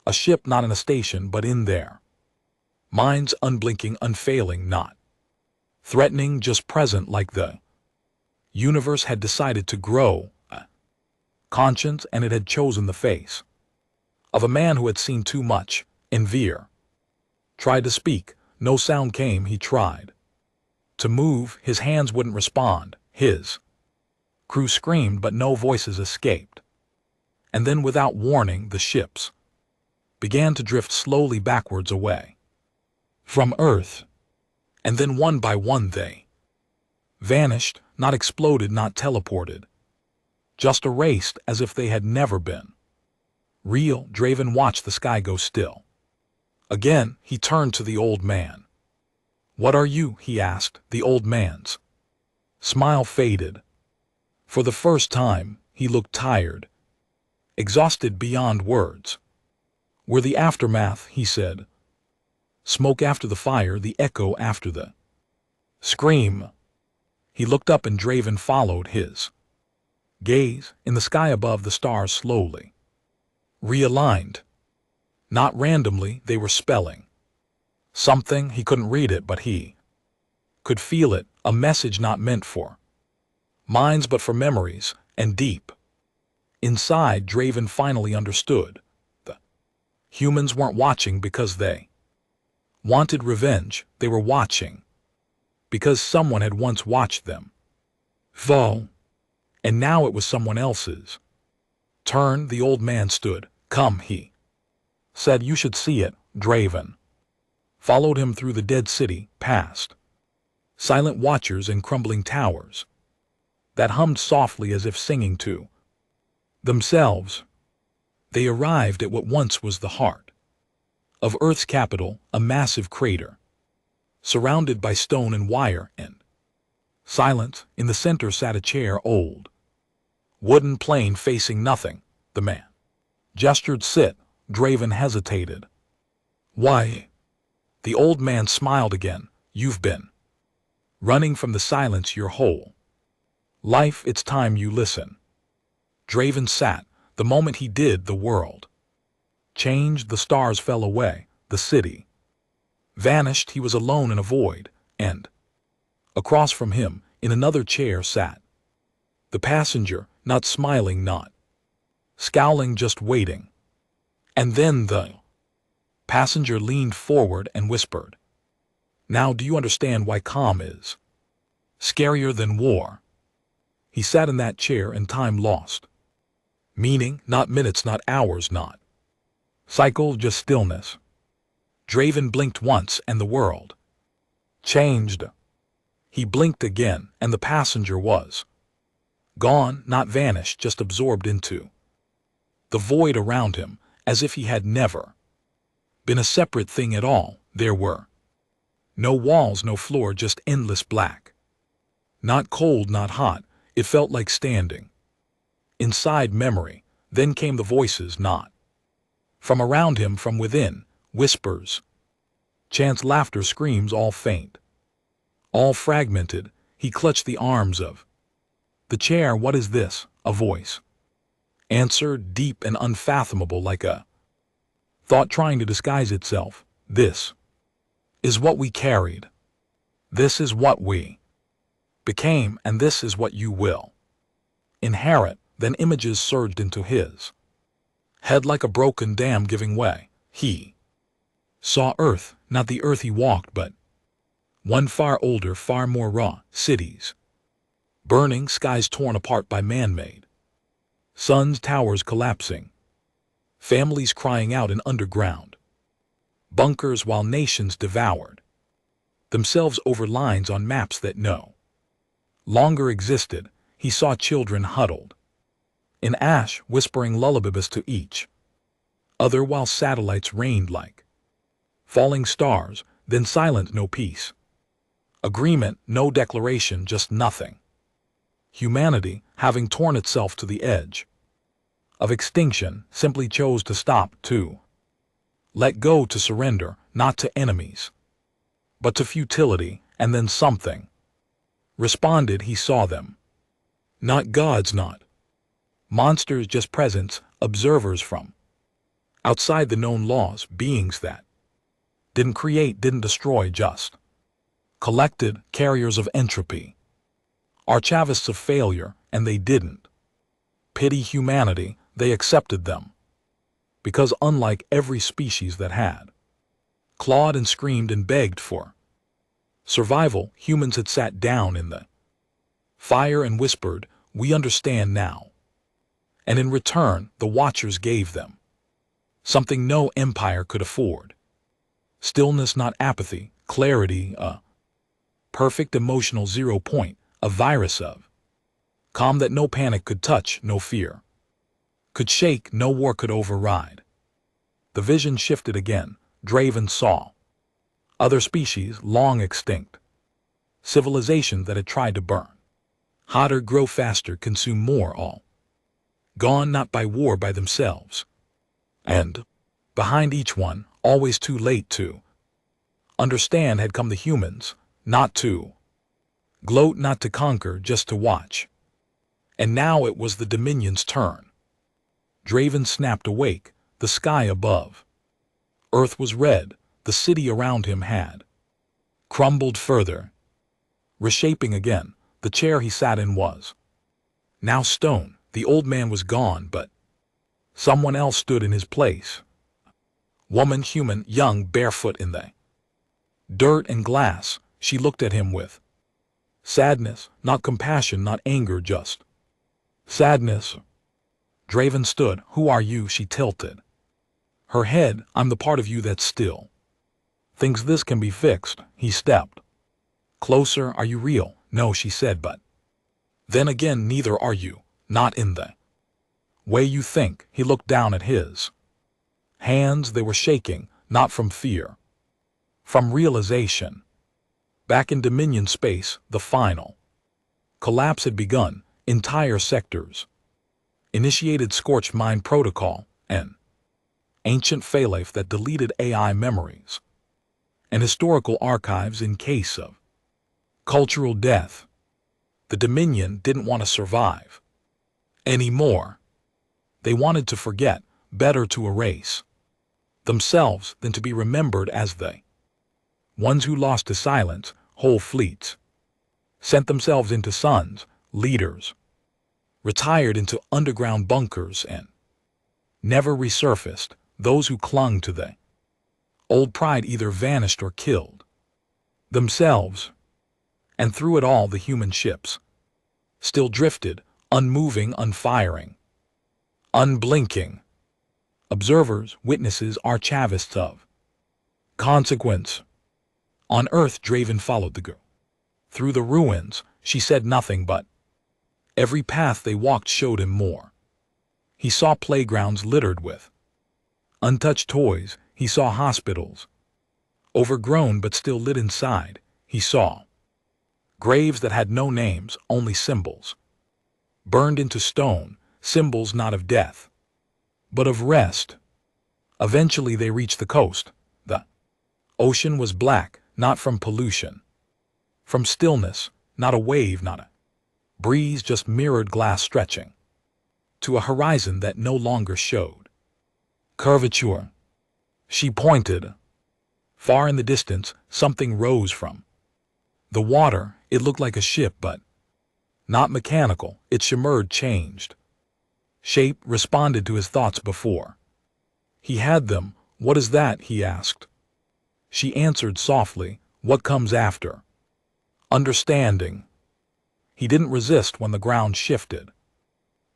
a ship, not in a station, but in their minds, unblinking, unfailing, not threatening, just present, like the universe had decided to grow a conscience, and it had chosen the face of a man who had seen too much. Envir tried to speak. No sound came. He tried to move. His hands wouldn't respond. His crew screamed, but no voices escaped. And then, without warning, the ships began to drift slowly backwards away from Earth. And then, one by one, they vanished, not exploded, not teleported, just erased, as if they had never been real. Draven watched the sky go still. Again, he turned to the old man. "What are you?" he asked. The old man's smile faded. For the first time, he looked tired, exhausted beyond words. "We're the aftermath," he said. "Smoke after the fire, the echo after the scream." He looked up, and Draven followed his gaze. In the sky above, the stars slowly realigned. Not randomly, they were spelling. Something, he couldn't read it, but he could feel it, a message not meant for minds but for memories, and deep inside, Draven finally understood. The humans weren't watching because they wanted revenge, they were watching because someone had once watched them. Vo. And now it was someone else's turn. The old man stood. Come, he said. You should see it. Draven followed him through the dead city, past silent watchers and crumbling towers that hummed softly as if singing to themselves. They arrived at what once was the heart of Earth's capital, a massive crater, surrounded by stone and wire, and silent, in the center sat a chair, old, wooden plane facing nothing. The man gestured. Sit. Draven hesitated. Why? The old man smiled again. You've been running from the silence your whole life. It's time you listen. Draven sat. The moment he did, the world changed. The stars fell away. The city vanished. He was alone in a void, and across from him, in another chair, sat the passenger, not smiling, not scowling, just waiting. And then the passenger leaned forward and whispered, "Now do you understand why calm is scarier than war?" He sat in that chair, and time lost meaning, not minutes, not hours, not cycle, just stillness. Draven blinked once, and the world changed. He blinked again, and the passenger was gone, not vanished, just absorbed into the void around him, as if he had never been a separate thing at all. There were no walls, no floor, just endless black. Not cold, not hot, it felt like standing inside memory. Then came the voices, not from around him, from within, whispers, chants, laughter, screams, all faint, all fragmented. He clutched the arms of the chair. What is this? A voice answered, deep and unfathomable, like a thought trying to disguise itself. This is what we carried. This is what we became, and this is what you will inherit. Then images surged into his head like a broken dam giving way. He saw Earth, not the Earth he walked, but one far older, far more raw. Cities burning, skies torn apart by man-made suns, towers collapsing, families crying out in underground bunkers, while nations devoured themselves over lines on maps that no longer existed. He saw children huddled in ash, whispering lullabies to each other, while satellites rained like falling stars. Then silent, no peace, agreement, no declaration, just nothing. Humanity, having torn itself to the edge of extinction, simply chose to stop, to let go, to surrender, not to enemies, but to futility. And then something responded. He saw them. Not gods, not monsters, just presence, observers from outside the known laws, beings that didn't create, didn't destroy, just collected, carriers of entropy, archivists of failure. And they didn't pity humanity, they accepted them, because unlike every species that had clawed and screamed and begged for survival, humans had sat down in the fire and whispered, "We understand now." And in return, the Watchers gave them something no empire could afford. Stillness, not apathy, clarity, a perfect emotional 0 point, a virus of calm that no panic could touch, no fear could shake, no war could override. The vision shifted again. Draven saw other species, long extinct, civilization that had tried to burn hotter, grow faster, consume more, all gone, not by war, by themselves. And behind each one, always too late to understand, had come the humans, not to gloat, not to conquer, just to watch. And now it was the Dominion's turn. Draven snapped awake, the sky above. Earth was red, the city around him had crumbled further. Reshaping again, the chair he sat in was now stone. The old man was gone, but someone else stood in his place. Woman, human, young, barefoot in the dirt and glass. She looked at him with sadness, not compassion, not anger, just sadness. Draven stood. Who are you? She tilted her head. I'm the part of you that still thinks this can be fixed. He stepped closer. Are you real? No, she said, but then again, neither are you. Not in the way you think. He looked down at his hands. They were shaking, not from fear, from realization. Back in Dominion space, the final collapse had begun. Entire sectors initiated scorched mine protocol, an ancient failsafe that deleted AI memories and historical archives in case of cultural death. The Dominion didn't want to survive anymore. They wanted to forget, better to erase themselves than to be remembered as the ones who lost to silence. Whole fleets sent themselves into suns, leaders retired into underground bunkers and never resurfaced. Those who clung to the old pride either vanished or killed themselves. And through it all, the human ships still drifted, unmoving, unfiring, unblinking. Observers, witnesses, archivists of consequence. On Earth, Draven followed the girl through the ruins. She said nothing, but every path they walked showed him more. He saw playgrounds littered with untouched toys. He saw hospitals, overgrown but still lit inside. He saw graves that had no names, only symbols, burned into stone, symbols not of death, but of rest. Eventually they reached the coast. The ocean was black, not from pollution, from stillness, not a wave, not a breeze, just mirrored glass stretching to a horizon that no longer showed curvature. She pointed. Far in the distance, something rose from the water. It looked like a ship, but not mechanical. It shimmered, changed shape, responded to his thoughts before he had them. What is that? He asked. She answered softly, what comes after understanding. He didn't resist when the ground shifted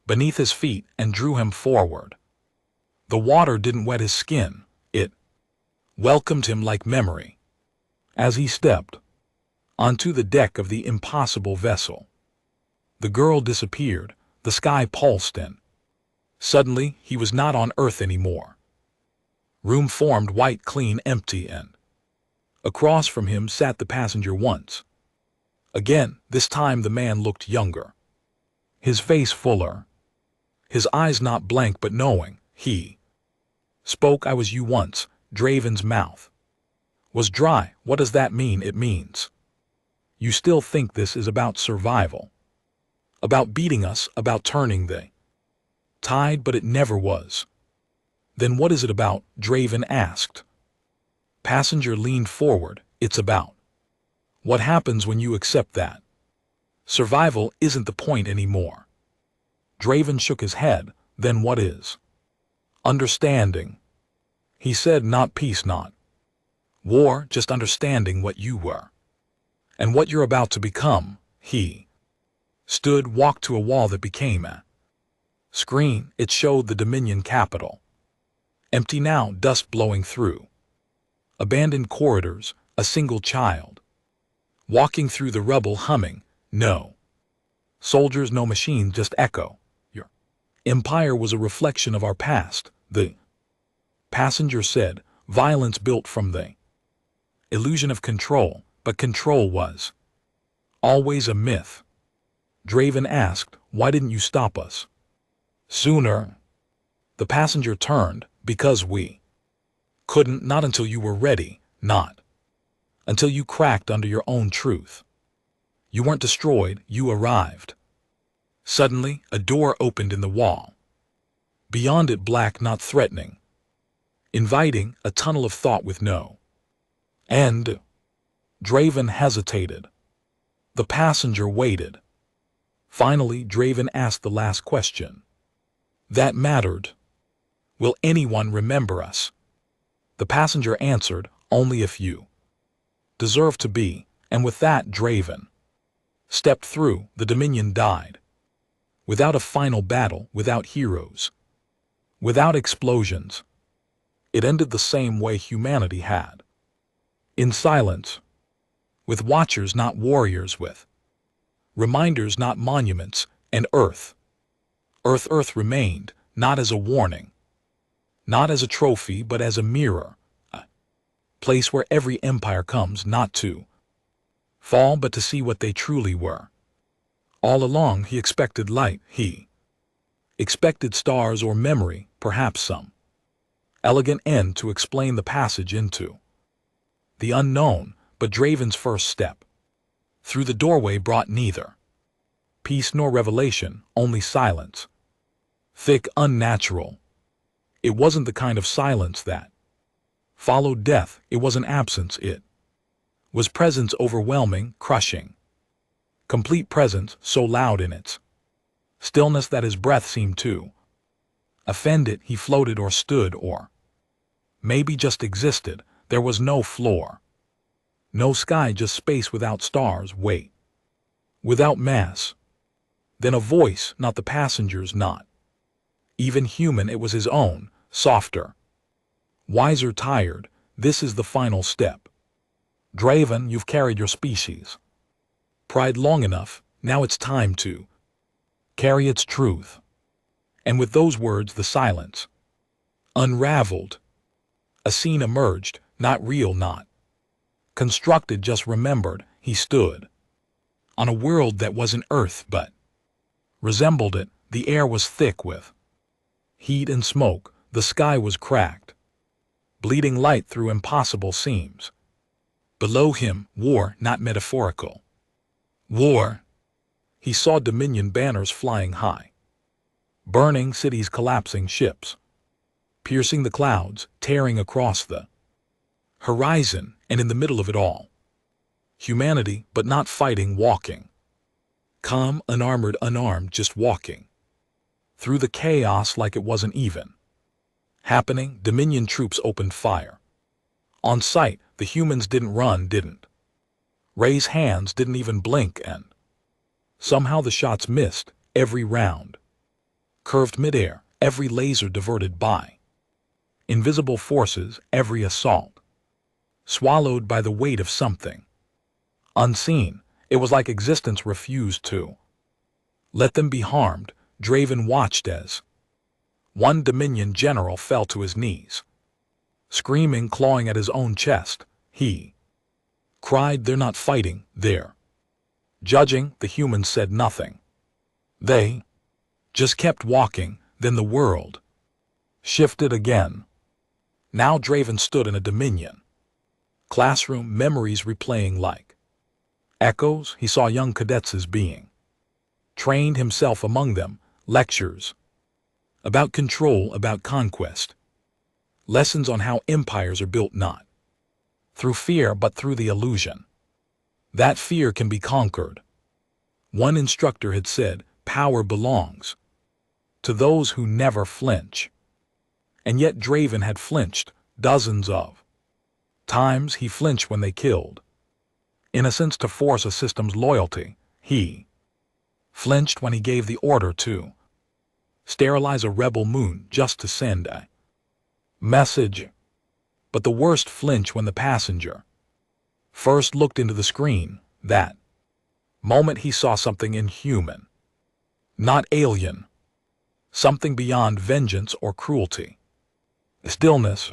beneath his feet and drew him forward. The water didn't wet his skin. It welcomed him like memory. As he stepped onto the deck of the impossible vessel, the girl disappeared. The sky pulsed and suddenly he was not on Earth anymore. Room formed, white, clean, empty, and across from him sat the passenger once again. This time the man looked younger, his face fuller, his eyes not blank but knowing. He spoke. I was you once. Draven's mouth was dry. What does that mean? It means you still think this is about survival, about beating us, about turning the tide, but it never was. Then what is it about? Draven asked. Passenger leaned forward. It's about what happens when you accept that survival isn't the point anymore. Draven shook his head. Then what is understanding? He said, not peace, not war, just understanding what you were and what you're about to become. He stood, walked to a wall that became a screen. It showed the Dominion capital, empty now, dust blowing through abandoned corridors, a single child walking through the rubble humming. No soldiers, no machines, just echo. Your empire was a reflection of our past. The passenger said, violence built from the illusion of control, but control was always a myth. Draven asked, why didn't you stop us sooner? The passenger turned, because we couldn't, not until you were ready, not until you cracked under your own truth. You weren't destroyed, you arrived. Suddenly, a door opened in the wall. Beyond it black, not threatening, inviting a tunnel of thought with no end. Draven hesitated. The passenger waited. Finally, Draven asked the last question. That mattered. Will anyone remember us? The passenger answered, only if you deserve to be, and with that Draven stepped through. The Dominion died. Without a final battle, without heroes, without explosions. It ended the same way humanity had. In silence. With watchers, not warriors, with reminders, not monuments, and Earth remained, not as a warning, not as a trophy, but as a mirror, a place where every empire comes not to fall, but to see what they truly were. All along he expected light, he expected stars or memory, perhaps some elegant end to explain the passage into the unknown, but Draven's first step through the doorway brought neither peace nor revelation, only silence. Thick, unnatural. It wasn't the kind of silence that followed death. It was an absence. It was presence, overwhelming, crushing. Complete presence, so loud in its stillness that his breath seemed to offend it. He floated or stood or maybe just existed. There was no floor, no sky, just space without stars, weight, without mass. Then a voice, not the passenger's, not even human, it was his own, softer, wiser, tired. This is the final step. Draven, you've carried your species pride long enough, now it's time to carry its truth. And with those words the silence unraveled. A scene emerged, not real, not constructed, just remembered. He stood on a world that wasn't Earth but resembled it. The air was thick with heat and smoke. The sky was cracked, bleeding light through impossible seams. Below him, war, not metaphorical war. He saw Dominion banners flying high, burning cities, collapsing ships, piercing the clouds, tearing across the horizon, and in the middle of it all, humanity, but not fighting, walking. Calm, unarmored, unarmed, just walking through the chaos like it wasn't even happening. Dominion troops opened fire. On sight, the humans didn't run, didn't raise hands, didn't even blink, and somehow the shots missed. Every round curved midair, every laser diverted by invisible forces, every assault swallowed by the weight of something unseen. It was like existence refused to let them be harmed. Draven watched as one Dominion general fell to his knees, screaming, clawing at his own chest. He cried, "They're not fighting, they're judging." The humans said nothing. They just kept walking. Then the world shifted again. Now Draven stood in a Dominion classroom, memories replaying like echoes. He saw young cadets being trained, himself among them, lectures about control, about conquest, lessons on how empires are built not through fear but through the illusion that fear can be conquered. One instructor had said, power belongs to those who never flinch. And yet Draven had flinched dozens of times. He flinched when they killed innocents to force a system's loyalty. He flinched when he gave the order to sterilize a rebel moon just to send a message. But the worst flinch when the passenger first looked into the screen. That moment he saw something inhuman, not alien, something beyond vengeance or cruelty. Stillness,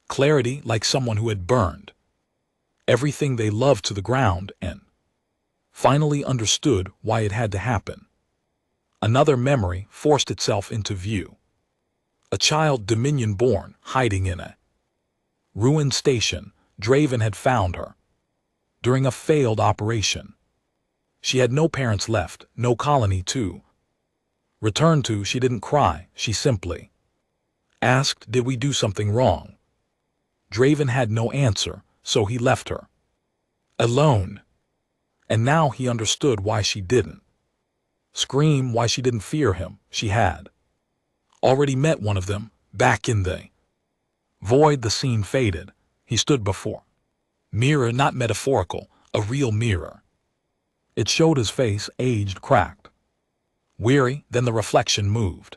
clarity, like someone who had burned everything they loved to the ground and finally understood why it had to happen. Another memory forced itself into view. A child, Dominion born, hiding in a ruined station. Draven had found her during a failed operation. She had no parents left, no colony to Returned to, she didn't cry, she simply asked, did we do something wrong? Draven had no answer, so he left her alone. And now he understood why she didn't scream, why she didn't fear him. She had already met one of them, back in the void. The scene faded. He stood before mirror, not metaphorical, a real mirror. It showed his face, aged, cracked, weary. Then the reflection moved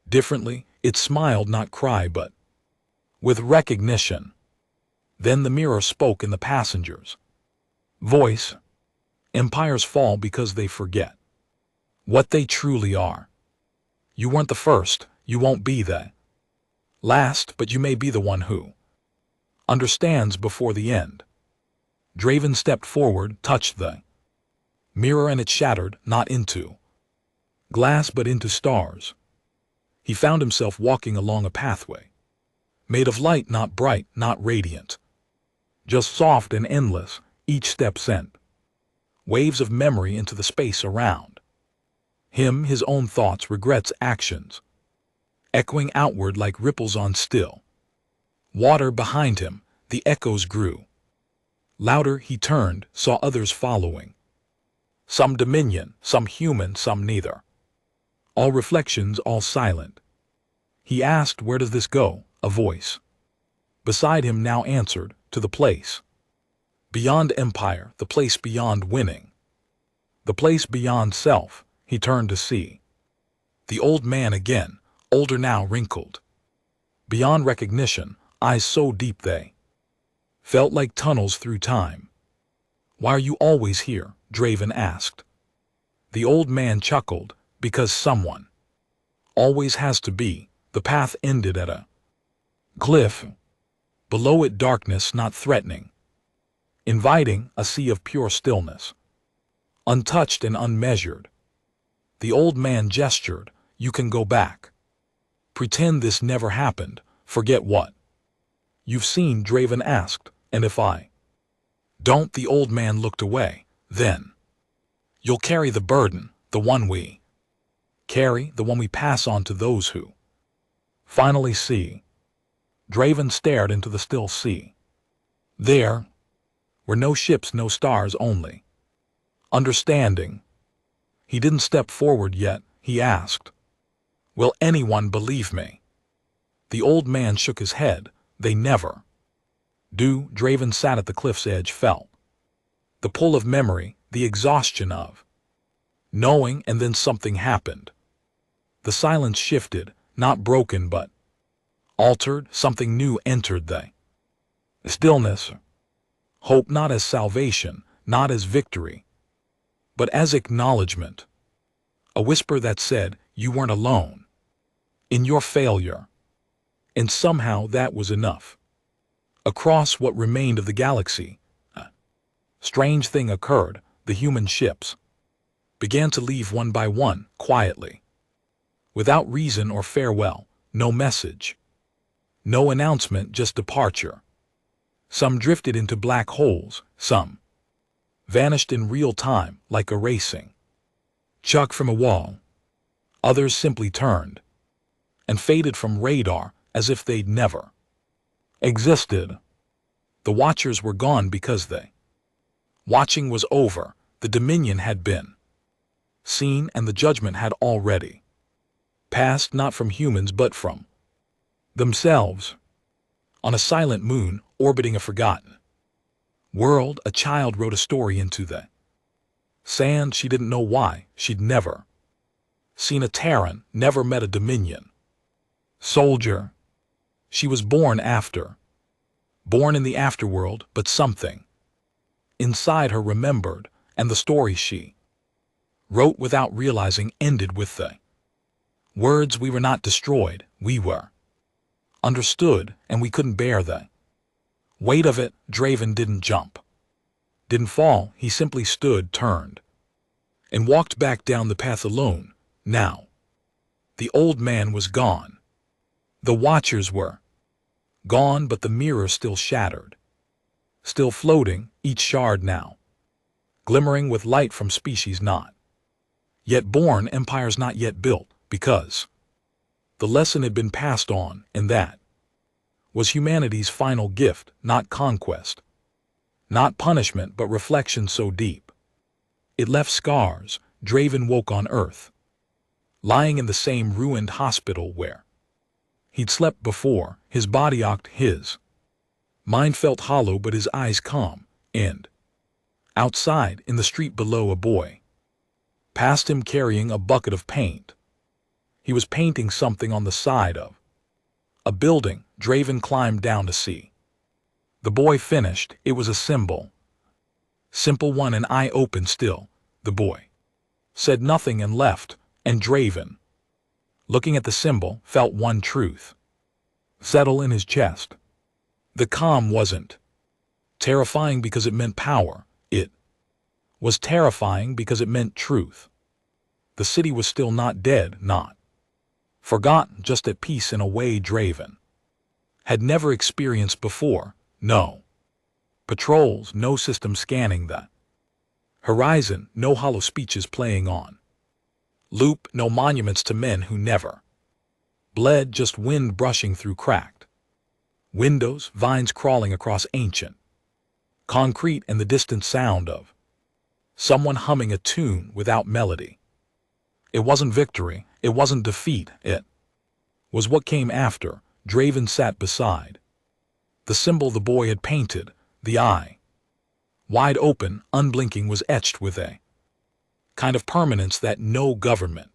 differently. It smiled, not cry, but with recognition. Then the mirror spoke in the passenger's voice. Empires fall because they forget what they truly are. You weren't the first, you won't be the last, but you may be the one who understands before the end. Draven stepped forward, touched the mirror, and it shattered, not into glass but into stars. He found himself walking along a pathway made of light, not bright, not radiant, just soft and endless. Each step sent waves of memory into the space around him, his own thoughts, regrets, actions, echoing outward like ripples on still water. Behind him, the echoes grew louder. He turned, saw others following, some dominion, some human, some neither, all reflections, all silent. He asked, where does this go? A voice beside him now answered, to the place beyond empire, the place beyond winning, the place beyond self. He turned to see the old man again, older now, wrinkled beyond recognition, eyes so deep they felt like tunnels through time. Why are you always here? Draven asked. The old man chuckled, because someone always has to be. The path ended at a cliff. Below it, darkness, not threatening, inviting, a sea of pure stillness, untouched and unmeasured. The old man gestured, you can go back. Pretend this never happened. Forget what you've seen. Draven asked, and if I don't? The old man looked away. Then you'll carry the burden, the one we carry, the one we pass on to those who finally see. Draven stared into the still sea. There were no ships, no stars, only understanding. He didn't step forward yet. He asked, will anyone believe me? The old man shook his head. They never do. Draven sat at the cliff's edge, felt the pull of memory, the exhaustion of knowing, and then something happened. The silence shifted, not broken but altered. Something new entered the stillness. Hope, not as salvation, not as victory, but as acknowledgement. A whisper that said, you weren't alone in your failure. And somehow that was enough. Across what remained of the galaxy, a strange thing occurred. The human ships began to leave one by one, quietly, without reason or farewell. No message, no announcement, just departure. Some drifted into black holes, some vanished in real time, like erasing chalk from a wall. Others simply turned and faded from radar as if they'd never existed. The watchers were gone because the watching was over. The dominion had been seen, and the judgment had already passed, not from humans but from themselves. On a silent moon, orbiting a forgotten world, a child wrote a story into the sand. She didn't know why. She'd never seen a Terran, never met a Dominion soldier. She was born in the afterworld, but something inside her remembered, and the story she wrote without realizing ended with the words, we were not destroyed, we were understood, and we couldn't bear the weight of it. Draven didn't jump, didn't fall. He simply stood, turned, and walked back down the path alone. Now the old man was gone. The watchers were gone, but the mirror still shattered, still floating, each shard now glimmering with light from species not Yet born, empires not yet built, because the lesson had been passed on, and that was humanity's final gift, not conquest, not punishment, but reflection so deep. It left scars. Draven woke on Earth, lying in the same ruined hospital where he'd slept before. His body ached, his mind felt hollow, but his eyes calm. And outside, in the street below, a boy passed him carrying a bucket of paint. He was painting something on the side of a building. Draven climbed down to see. The boy finished. It was a symbol. Simple one, an eye open still. The boy said nothing and left, and Draven, looking at the symbol, felt one truth settle in his chest. The calm wasn't terrifying because it meant power. It was terrifying because it meant truth. The city was still not dead, not forgotten, just at peace in a way Draven had never experienced before. No patrols, no system scanning the horizon, no hollow speeches playing on loop, no monuments to men who never bled, just wind brushing through cracked windows, vines crawling across ancient concrete, and the distant sound of someone humming a tune without melody. It wasn't victory, it wasn't defeat, it was what came after. Draven sat beside the symbol the boy had painted. The eye, wide open, unblinking, was etched with a kind of permanence that no government,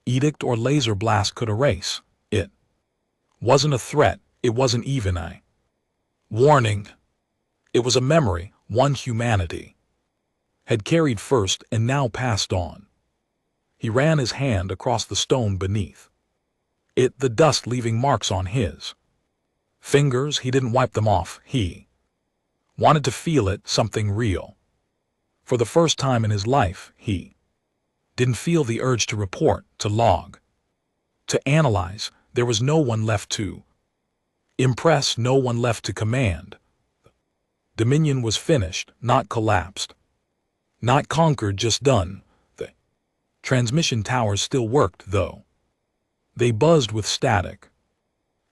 edict, or laser blast could erase. It wasn't a threat, it wasn't even a warning. It was a memory, one humanity had carried first and now passed on. He ran his hand across the stone beneath it, the dust leaving marks on his fingers. He didn't wipe them off. He wanted to feel it, something real. For the first time in his life, he didn't feel the urge to report, to log, to analyze. There was no one left to impress, no one left to command. Dominion was finished, not collapsed, not conquered, just done. The transmission towers still worked, though they buzzed with static.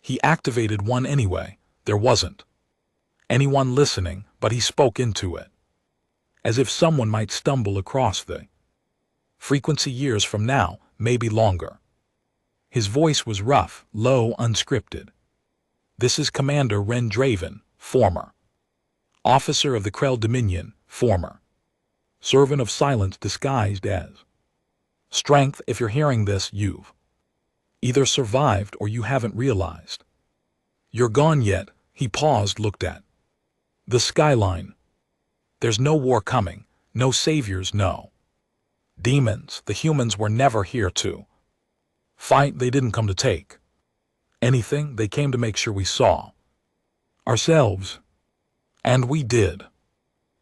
He activated one anyway. There wasn't anyone listening, but he spoke into it, as if someone might stumble across the frequency years from now, maybe longer. His voice was rough, low, unscripted. This is Commander Ren Draven, former officer of the Krell Dominion, former servant of silence disguised as strength. If you're hearing this, you've either survived or you haven't realized you're gone yet. He paused, looked at the skyline. There's no war coming, no saviors, no demons. The humans were never here to fight. They didn't come to take anything. They came to make sure we saw ourselves. And we did.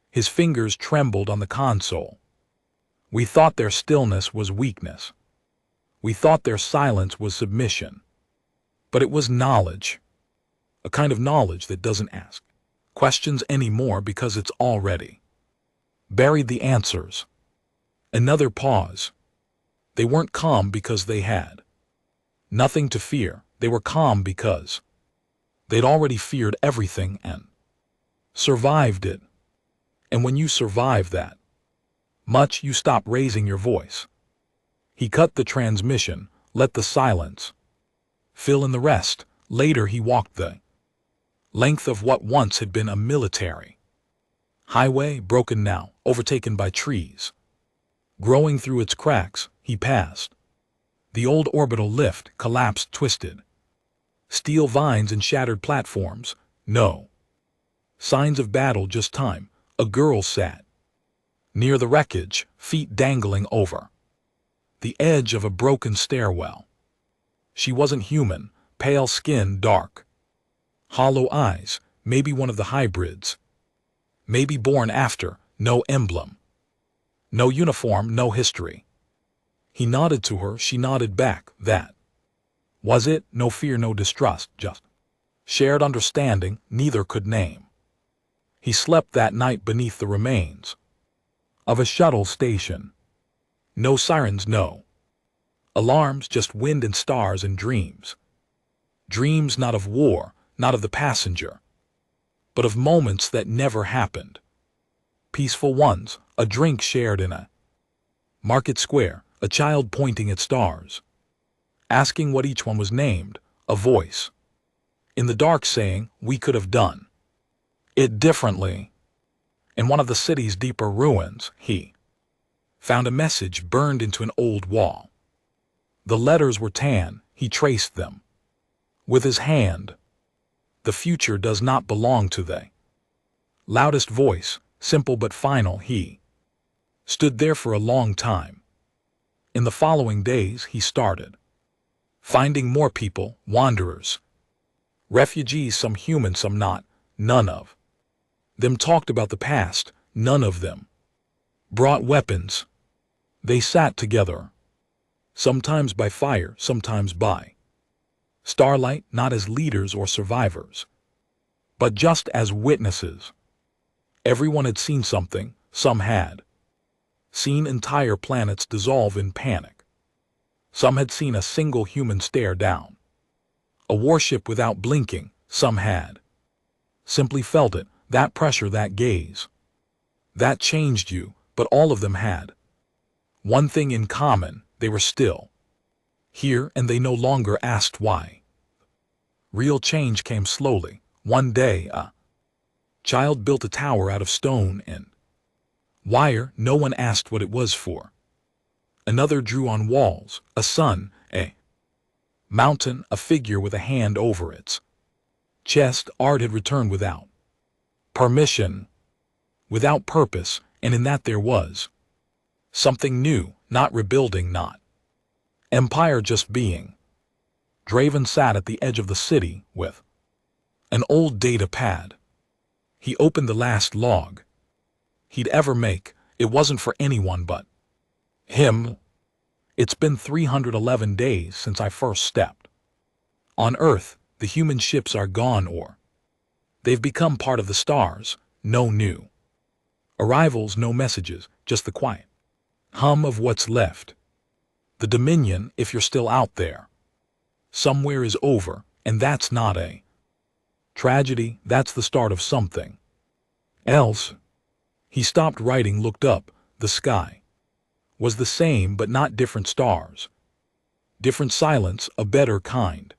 His fingers trembled on the console. We thought their stillness was weakness. We thought their silence was submission. But it was knowledge. A kind of knowledge that doesn't ask questions anymore because it's already buried the answers. Another pause. They weren't calm because they had nothing to fear. They were calm because they'd already feared everything and survived it. And when you survive that much, you stop raising your voice. He cut the transmission, let the silence fill in the rest. Later he walked the length of what once had been a military highway, broken now, overtaken by trees growing through its cracks. He passed the old orbital lift, collapsed, twisted steel vines and shattered platforms. No signs of battle, just time. A girl sat near the wreckage, feet dangling over the edge of a broken stairwell. She wasn't human, pale skin, dark, hollow eyes, maybe one of the hybrids. Maybe born after, no emblem, no uniform, no history. He nodded to her, she nodded back. That was it. No fear, no distrust, just shared understanding neither could name. He slept that night beneath the remains of a shuttle station No sirens, no alarms, just wind and stars and dreams. Dreams not of war, not of the passenger, but of moments that never happened. Peaceful ones, a drink shared in a market square, a child pointing at stars, asking what each one was named, a voice in the dark saying, we could have done it differently. In one of the city's deeper ruins, he found a message burned into an old wall. The letters were tan, he traced them with his hand. The future does not belong to the loudest voice, simple but final. He stood there for a long time. In the following days he started finding more people, wanderers, refugees, some human, some not. None of them talked about the past, none of them brought weapons. They sat together, sometimes by fire, sometimes by starlight, not as leaders or survivors, but just as witnesses. Everyone had seen something, some had seen entire planets dissolve in panic. Some had seen a single human stare down a warship without blinking. Some had simply felt it, that pressure, that gaze. That changed you, but all of them had one thing in common: they were still here, and they no longer asked why. Real change came slowly. One day, a child built a tower out of stone and wire. No one asked what it was for. Another drew on walls, a sun, a mountain, a figure with a hand over its chest. Art had returned without permission, without purpose, and in that there was something new, not rebuilding, not empire, just being. Draven sat at the edge of the city with an old data pad. He opened the last log he'd ever make. It wasn't for anyone but him. It's been 311 days since I first stepped on Earth. The human ships are gone, or they've become part of the stars. No new arrivals, no messages, just the quiet hum of what's left. The Dominion, if you're still out there somewhere, is over, and that's not a tragedy. That's the start of something else. He stopped writing, looked up. The sky was the same, but not different stars. Different silence, a better kind.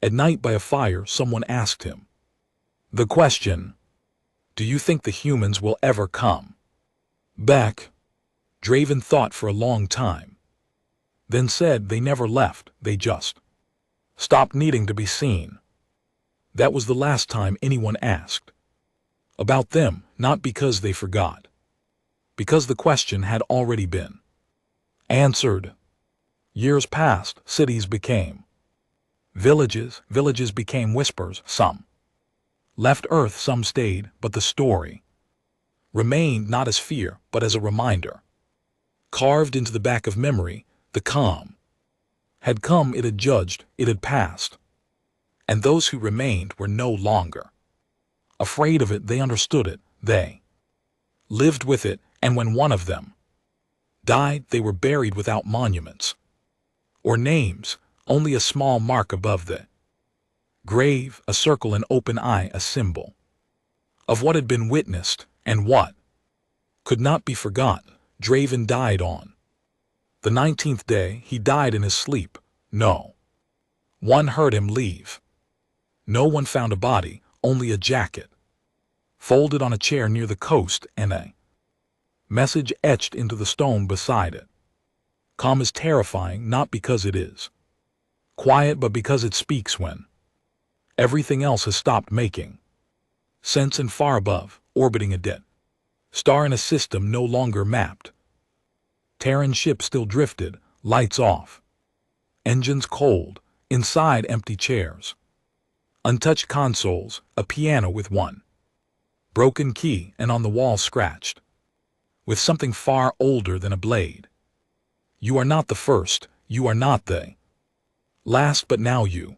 At night by a fire, someone asked him the question, do you think the humans will ever come back? Draven thought for a long time, then said they never left, they just stopped needing to be seen. That was the last time anyone asked about them, not because they forgot, because the question had already been answered. Years passed, cities became villages, villages became whispers. Some left Earth, some stayed, but the story remained, not as fear, but as a reminder. Carved into the back of memory, the calm had come, it had judged, it had passed. And those who remained were no longer afraid of it. They understood it, they lived with it, and when one of them died, they were buried without monuments or names, only a small mark above the grave, a circle, an open eye, a symbol of what had been witnessed and what could not be forgotten. Draven died on the 19th day. He died in his sleep. No one heard him leave. No one found a body, only a jacket folded on a chair near the coast, and a message etched into the stone beside it. Calm is terrifying, not because it is quiet, but because it speaks when everything else has stopped making sense, and far above, orbiting a dead star in a system no longer mapped, Terran ship still drifted, lights off, engines cold, inside empty chairs, untouched consoles, a piano with one broken key, and on the wall scratched with something far older than a blade. You are not the first, you are not the last, but now you